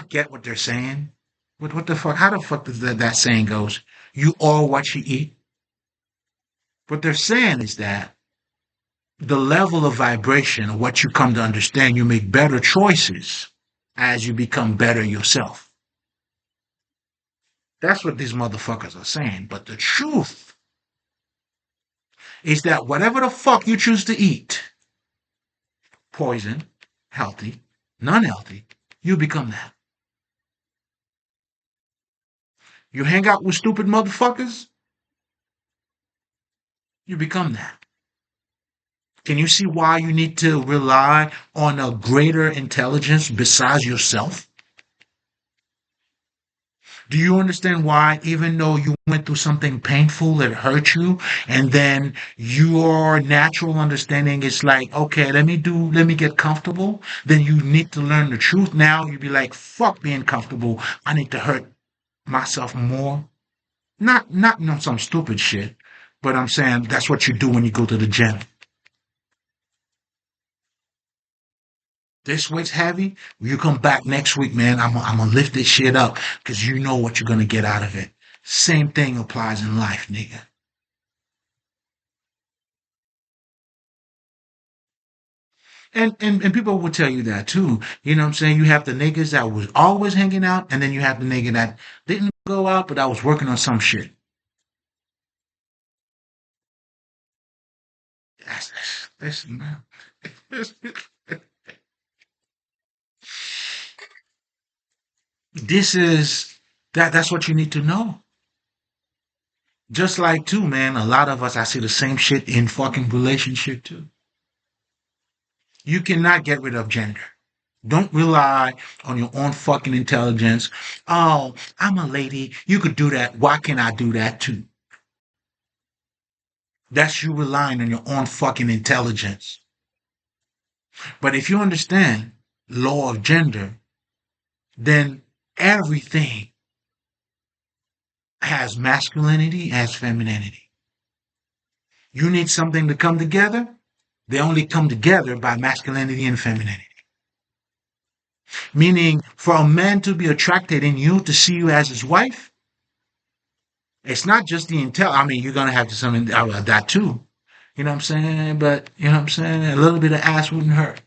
get what they're saying. What the fuck? How the fuck does that saying goes? You are what you eat. What they're saying is that the level of vibration, what you come to understand, you make better choices as you become better yourself. That's what these motherfuckers are saying. But the truth is that whatever the fuck you choose to eat, poison, healthy, non-healthy, you become that. You hang out with stupid motherfuckers, you become that. Can you see why you need to rely on a greater intelligence besides yourself? Do you understand why, even though you went through something painful that hurt you, and then your natural understanding is like, okay, let me get comfortable, then you need to learn the truth now. You be like, fuck being comfortable. I need to hurt myself more. Not on some stupid shit, but I'm saying that's what you do when you go to the gym. This weight's heavy. You come back next week, man. I'm gonna lift this shit up because you know what you're gonna get out of it. Same thing applies in life, nigga. And people will tell you that too. You know what I'm saying? You have the niggas that was always hanging out, and then you have the nigga that didn't go out, but I was working on some shit. Listen, man. This is that's what you need to know. Just like too, man, a lot of us I see the same shit in fucking relationship too. You cannot get rid of gender. Don't rely on your own fucking intelligence. Oh, I'm a lady. You could do that. Why can't I do that too? That's you relying on your own fucking intelligence. But if you understand law of gender, then everything has masculinity, has femininity. You need something to come together. They only come together by masculinity and femininity. Meaning, for a man to be attracted in you to see you as his wife, it's not just the intel. I mean, you're gonna have to something that too. You know what I'm saying? But you know what I'm saying? A little bit of ass wouldn't hurt.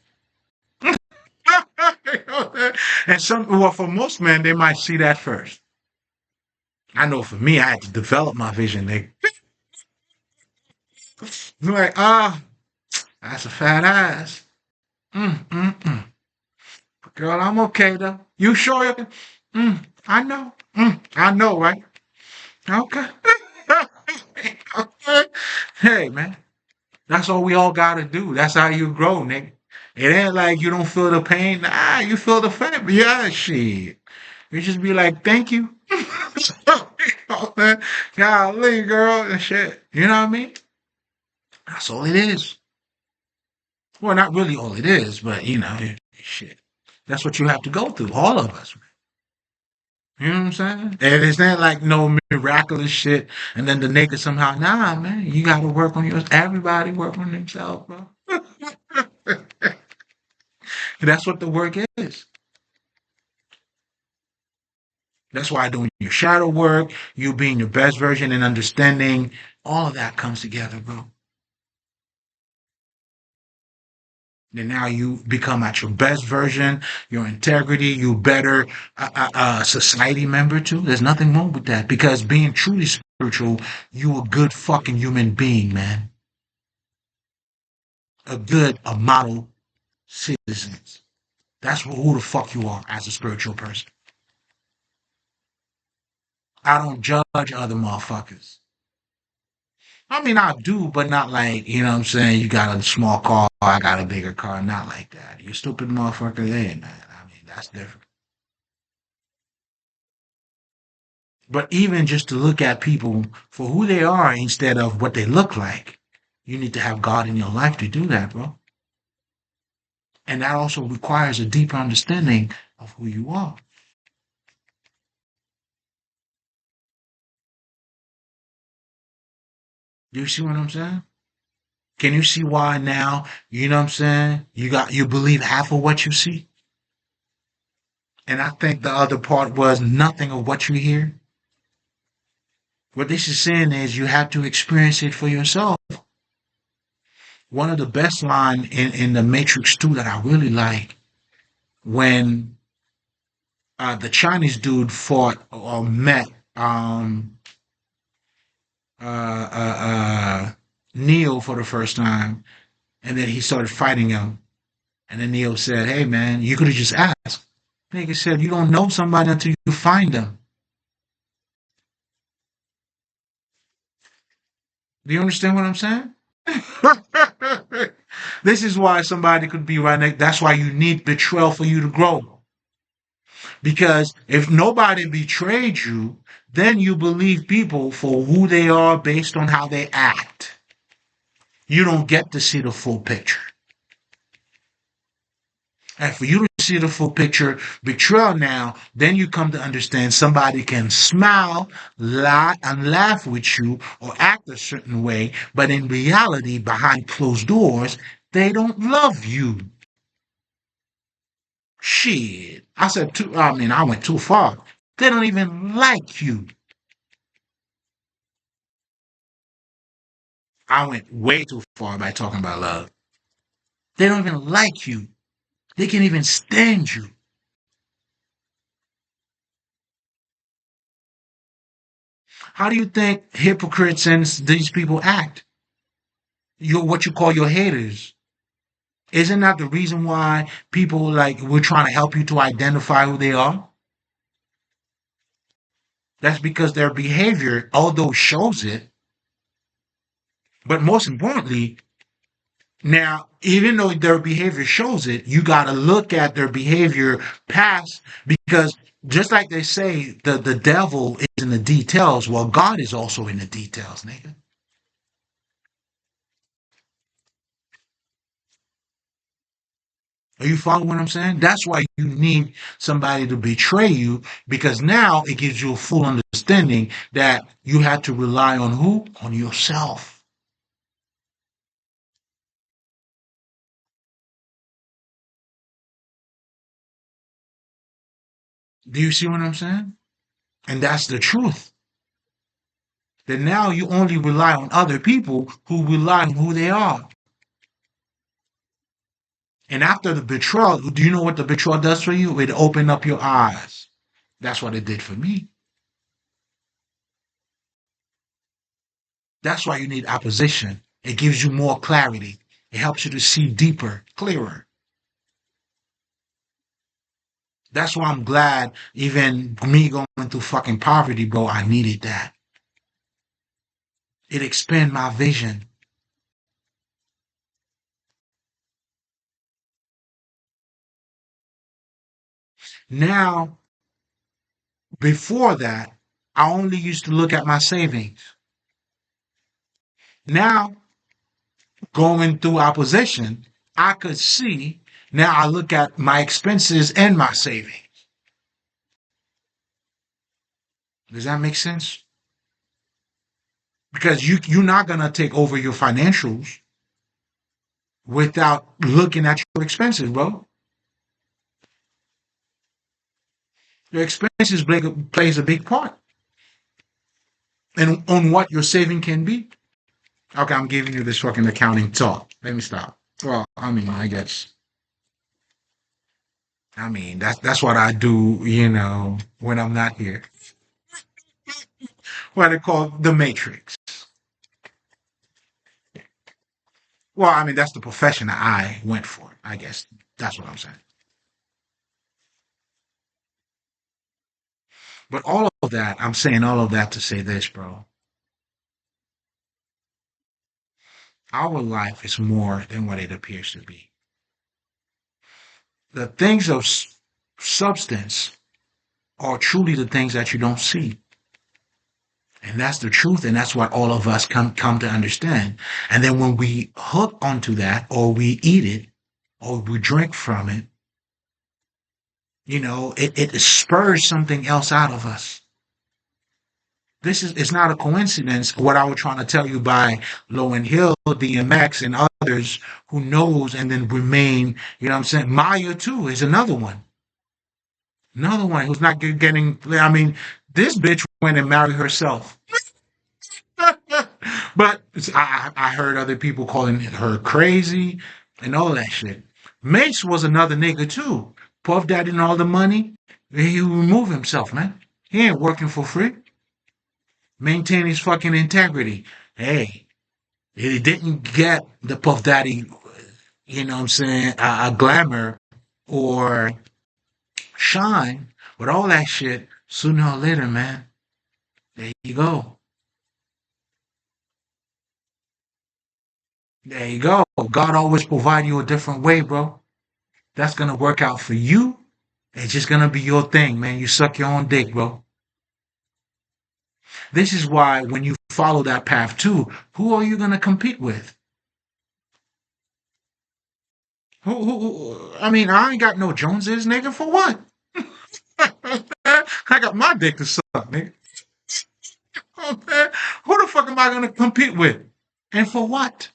And some, well, for most men, they might see that first. I know for me, I had to develop my vision. They like, that's a fat ass. Mm. Girl, I'm okay though. You sure you can? I know. I know, right? Okay. Okay. Hey, man. That's all we all gotta do. That's how you grow, nigga. It ain't like you don't feel the pain. Nah, you feel the pain. Yeah, shit. You just be like, thank you. Golly, girl, and shit. You know what I mean? That's all it is. Well, not really all it is, but you know, shit. That's what you have to go through, all of us. You know what I'm saying? And it's not like no miraculous shit, and then the nigga somehow, nah, man, you gotta work on yours. Everybody work on themselves, bro. That's what the work is. That's why doing your shadow work, you being your best version and understanding, all of that comes together, bro. And now you become at your best version, your integrity, you better society member too. There's nothing wrong with that because being truly spiritual, you a good fucking human being, man. A model citizen. That's who the fuck you are as a spiritual person. I don't judge other motherfuckers. I mean, I do, but not like, you know what I'm saying? You got a small car, I got a bigger car. Not like that. You stupid motherfucker there, man. I mean, that's different. But even just to look at people for who they are instead of what they look like, you need to have God in your life to do that, bro. And that also requires a deeper understanding of who you are. Do you see what I'm saying? Can you see why now, you know what I'm saying? You believe half of what you see? And I think the other part was nothing of what you hear. What this is saying is you have to experience it for yourself. One of the best line in the Matrix 2 that I really like when the Chinese dude fought or met uh, uh, uh, Neo for the first time, and then he started fighting him. And then Neo said, "Hey man, you could have just asked." Nigga said, "You don't know somebody until you find them." Do you understand what I'm saying? This is why somebody could be right next. That's why you need betrayal for you to grow. Because if nobody betrayed you, then you believe people for who they are based on how they act. You don't get to see the full picture. And for you to see the full picture, betrayal now, then you come to understand somebody can smile, lie, and laugh with you or act a certain way, but in reality, behind closed doors, they don't love you. Shit. I went too far. They don't even like you. I went way too far by talking about love. They don't even like you. They can't even stand you. How do you think hypocrites and these people act? You're what you call your haters. Isn't that the reason why people like we're trying to help you to identify who they are? That's because their behavior, although shows it, but most importantly, now, even though their behavior shows it, you got to look at their behavior past because just like they say, the devil is in the details. Well, God is also in the details, nigga. Are you following what I'm saying? That's why you need somebody to betray you because now it gives you a full understanding that you have to rely on who? On yourself. Do you see what I'm saying? And that's the truth. That now you only rely on other people who rely on who they are. And after the betrayal, do you know what the betrayal does for you? It opened up your eyes. That's what it did for me. That's why you need opposition. It gives you more clarity. It helps you to see deeper, clearer. That's why I'm glad even me going through fucking poverty, bro, I needed that. It expanded my vision. Now, before that, I only used to look at my savings. Now, going through opposition, I could see. Now I look at my expenses and my savings. Does that make sense? Because you're not gonna take over your financials without looking at your expenses, bro. Your expenses plays a big part and on what your saving can be. Okay, I'm giving you this fucking accounting talk. Let me stop. Well, I guess. That's what I do, when I'm not here. What they call the matrix. Well, that's the profession that I went for. I guess that's what I'm saying. But all of that, I'm saying all of that to say this, bro. Our life is more than what it appears to be. The things of substance are truly the things that you don't see. And that's the truth, and that's what all of us come to understand. And then when we hook onto that, or we eat it, or we drink from it, it spurs something else out of us. It's not a coincidence what I was trying to tell you by Lowen Hill, DMX, and others who knows and then remain, you know what I'm saying? Maya too is another one. Another one who's not getting, this bitch went and married herself. But I heard other people calling her crazy and all that shit. Mace was another nigga too. Puff Daddy and all the money. He removed himself, man. He ain't working for free. Maintain his fucking integrity. Hey, he didn't get the Puff Daddy, you know what I'm saying, a glamour or shine, but all that shit, sooner or later, man, there you go. There you go. God always provide you a different way, bro. That's gonna work out for you It's just gonna be your thing, man. You suck your own dick, bro. This is why when you follow that path too, who are you gonna compete with? I mean, I ain't got no Joneses, nigga. For what? I got my dick to suck, nigga. Who the fuck am I gonna compete with? And for what?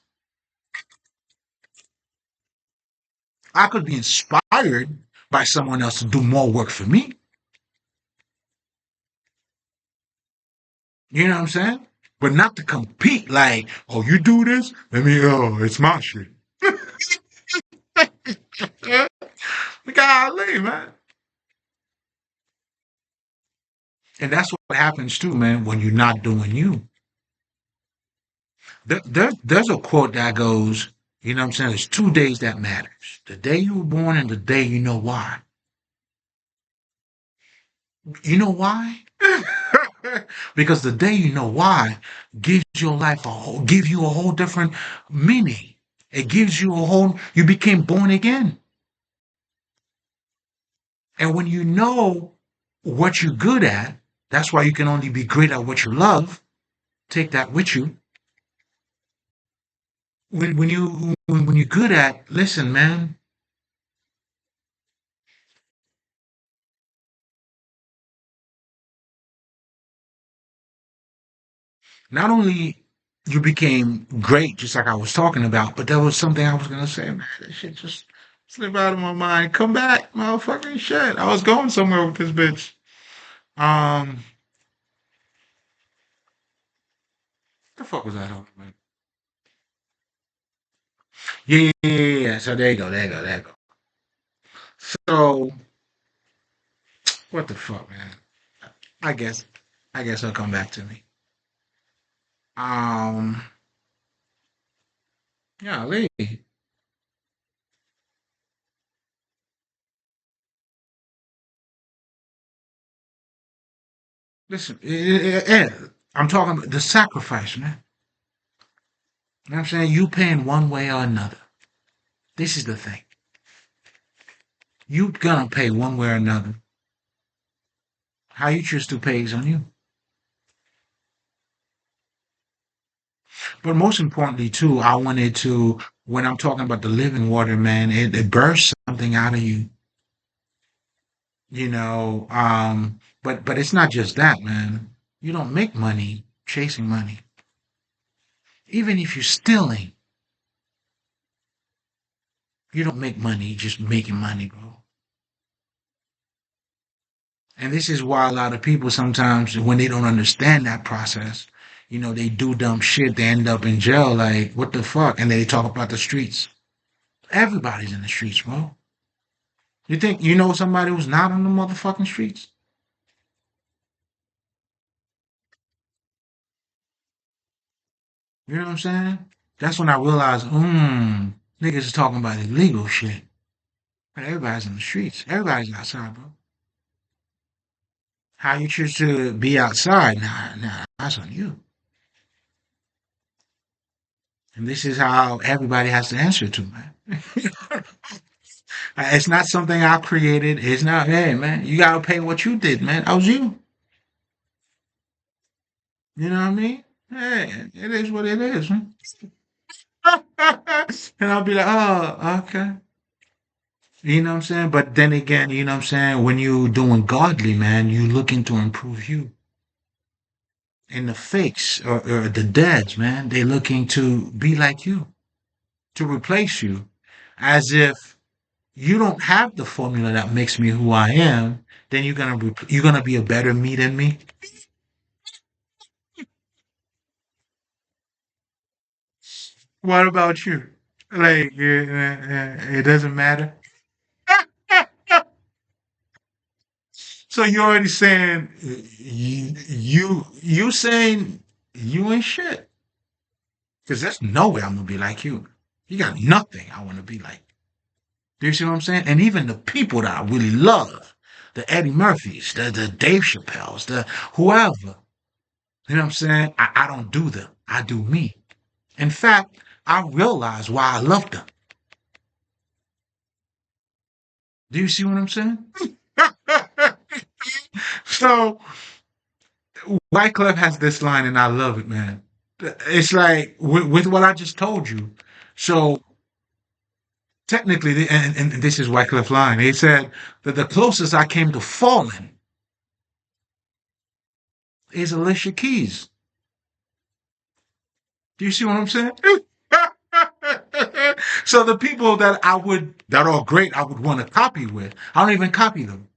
I could be inspired by someone else to do more work for me. You know what I'm saying? But not to compete like, oh, you do this? Let me, oh, it's my shit. Golly, man. And that's what happens too, man, when you're not doing you. There's a quote that goes, you know what I'm saying? There's 2 days that matters. The day you were born and the day you know why. You know why? Because the day you know why gives your life give you a whole different meaning. It gives you a whole, you became born again. And when you know what you're good at, that's why you can only be great at what you love. Take that with you. When you're good at, listen, man. Not only you became great, just like I was talking about, but there was something I was gonna say, man. That shit just slip out of my mind. Come back, motherfucking shit. I was going somewhere with this bitch. Um, the fuck was I talking about? Yeah, yeah, yeah, yeah, yeah. So there you go, there you go, there you go. So what the fuck, man? I guess, I guess it'll come back to me. Um, yeah, Lee. Listen, I'm talking about the sacrifice, man. You know what I'm saying? You paying one way or another. This is the thing. You gonna pay one way or another. How you choose to pay is on you. But most importantly, too, I wanted to, when I'm talking about the living water, man, it bursts something out of you, you know. But it's not just that, man. You don't make money chasing money. Even if you're stealing, you don't make money just making money, bro. And this is why a lot of people sometimes, when they don't understand that process, they do dumb shit. They end up in jail. Like, what the fuck? And they talk about the streets. Everybody's in the streets, bro. You think you know somebody who's not on the motherfucking streets? You know what I'm saying? That's when I realized, niggas is talking about illegal shit. But everybody's in the streets. Everybody's outside, bro. How you choose to be outside? Nah, that's on you. And this is how everybody has to answer to, man. It's not something I created. It's not, hey, man, you gotta pay what you did, man. That was you. You know what I mean? Hey, it is what it is, man. And I'll be like, oh, okay. You know what I'm saying? But then again, you know what I'm saying? When you doing godly, man, you looking to improve you. And the fakes or the deads, man, they looking to be like you, to replace you. As if you don't have the formula that makes me who I am, then you're gonna be a better me than me. What about you? Like, it doesn't matter. So you're already saying you saying you ain't shit. Because there's no way I'm gonna be like you. You got nothing I want to be like. Do you see what I'm saying? And even the people that I really love, the Eddie Murphys, the Dave Chappelles, the whoever, you know what I'm saying? I don't do them. I do me. In fact, I realize why I love them. Do you see what I'm saying? So Wyclef has this line, and I love it, man. It's like with what I just told you. So technically, and this is Wyclef line. He said that the closest I came to falling is Alicia Keys. Do you see what I'm saying? So the people that are great, I would want to copy with. I don't even copy them.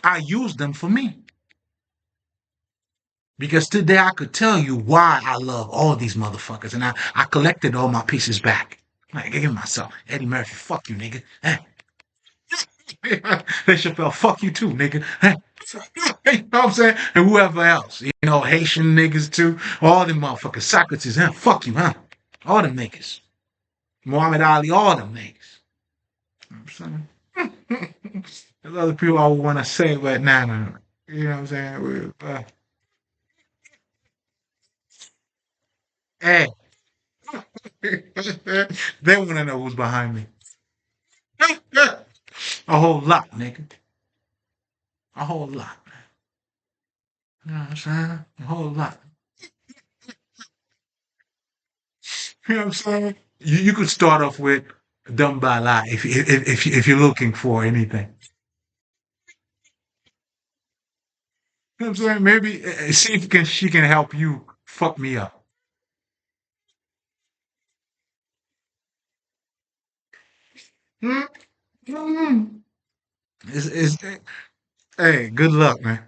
I use them for me. Because today I could tell you why I love all these motherfuckers, and I collected all my pieces back. Like, give myself, Eddie Murphy, fuck you, nigga. Hey. They Chappelle, fuck you too, nigga. Hey. You know what I'm saying? And whoever else, Haitian niggas too, all them motherfuckers, Socrates, huh? Fuck you, huh? All them niggas. Muhammad Ali, all them niggas. You know what I'm saying? There's other people I would want to say, but nah, nah, nah. You know what I'm saying? Hey, they want to know who's behind me. A whole lot, nigga. A whole lot. You know what I'm saying? A whole lot. You know what I'm saying? You could start off with Dumb by Lie if you're looking for anything. You know what I'm saying? Maybe see if she can help you fuck me up. Hmm? Hmm. It's, hey, good luck, man.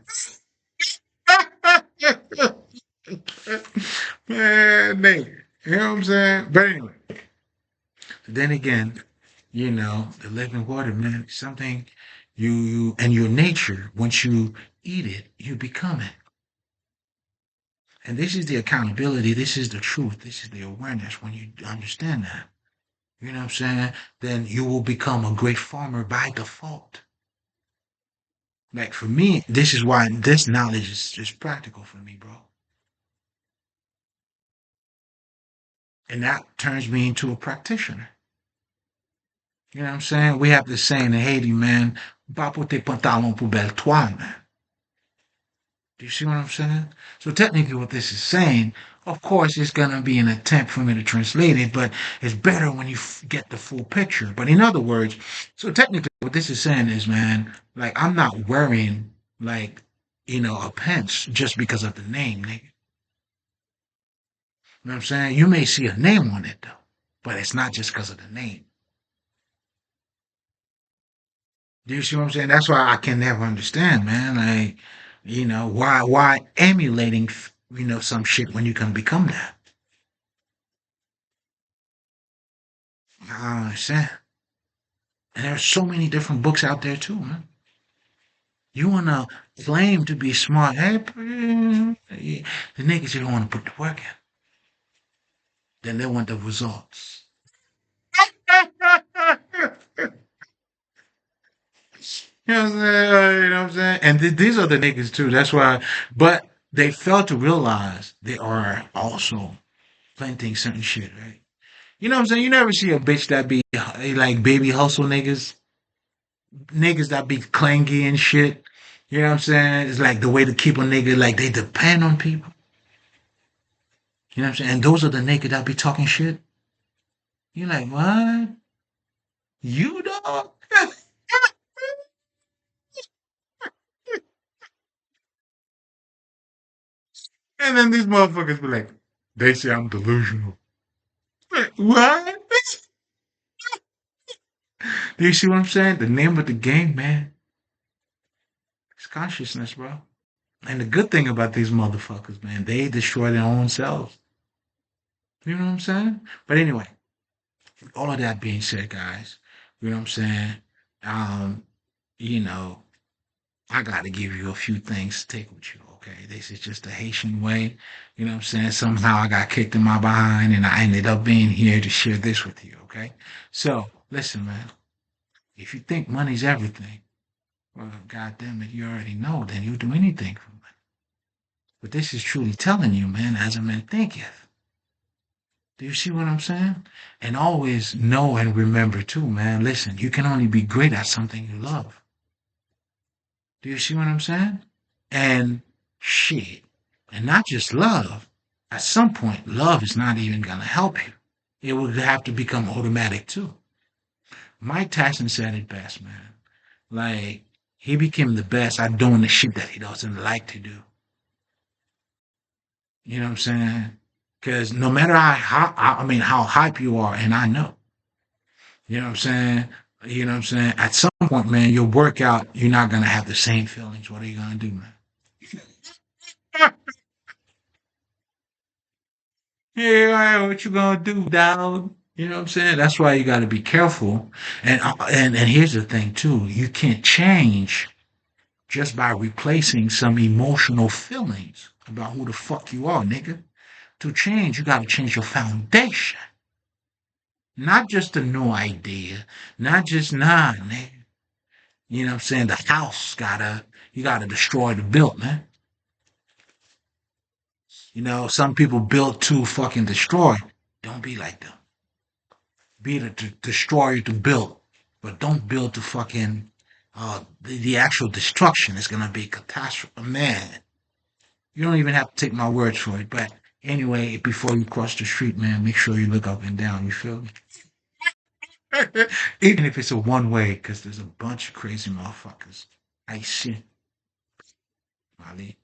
Man, nigga. You know what I'm saying? But anyway, then again, the living water, man, something you and your nature, once you eat it, you become it. And this is the accountability, this is the truth, this is the awareness. When you understand that, you know what I'm saying, then you will become a great farmer by default. Like for me, this is why this knowledge is just practical for me, bro. And that turns me into a practitioner. You know what I'm saying? We have this saying in Haiti, man, pas pour tes pantalons pour belle toile, man. Do you see what I'm saying? So technically what this is saying, of course, it's going to be an attempt for me to translate it, but it's better when you get the full picture. But in other words, so technically what this is saying is, man, like I'm not wearing like, a pants just because of the name, nigga. You know what I'm saying? You may see a name on it though, but it's not just because of the name. Do you see what I'm saying? That's why I can never understand, man. Like, why emulating, some shit when you can become that? I don't understand. And there's so many different books out there too, man. You wanna claim to be smart, hey, the niggas you don't wanna put the work in. Then they want the results. You know what I'm saying? You know what I'm saying? And these are the niggas too. That's why. But they fail to realize they are also planting certain shit, right? You know what I'm saying? You never see a bitch that be like baby hustle niggas that be clangy and shit. You know what I'm saying? It's like the way to keep a nigga, like they depend on people. You know what I'm saying? And those are the niggas that be talking shit. You're like, what? You dog? And then these motherfuckers be like, they say I'm delusional. Like, what? Do you see what I'm saying? The name of the game, man, is consciousness, bro. And the good thing about these motherfuckers, man, they destroy their own selves. You know what I'm saying? But anyway, all of that being said, guys, you know what I'm saying? Um, you know, I got to give you a few things to take with you, okay? This is just the Haitian way. You know what I'm saying? Somehow I got kicked in my behind and I ended up being here to share this with you, okay? So, listen, man, if you think money's everything, well, goddamn it, you already know, then you'll do anything for money. But this is truly telling you, man, as a man thinketh. Do you see what I'm saying? And always know and remember too, man. Listen, you can only be great at something you love. Do you see what I'm saying? And shit. And not just love. At some point, love is not even gonna help you. It would have to become automatic too. Mike Tyson said it best, man. Like, he became the best at doing the shit that he doesn't like to do. You know what I'm saying? Because no matter I mean, how hype you are, and I know, you know what I'm saying? You know what I'm saying? At some point, man, your workout, you're not going to have the same feelings. What are you going to do, man? Yeah, what you going to do, dog? You know what I'm saying? That's why you got to be careful. And here's the thing, too. You can't change just by replacing some emotional feelings about who the fuck you are, nigga. To change, you got to change your foundation. Not just a new idea, not just nah, nigga. You know what I'm saying? The house gotta, you gotta destroy the built, man. You know, some people build to fucking destroy. Don't be like them. Be the destroyer to build, but don't build to fucking, the actual destruction is gonna be catastrophe. Man, you don't even have to take my words for it. But anyway, before you cross the street, man, make sure you look up and down. You feel me? Even if it's a one way, because there's a bunch of crazy motherfuckers. I see, Ali.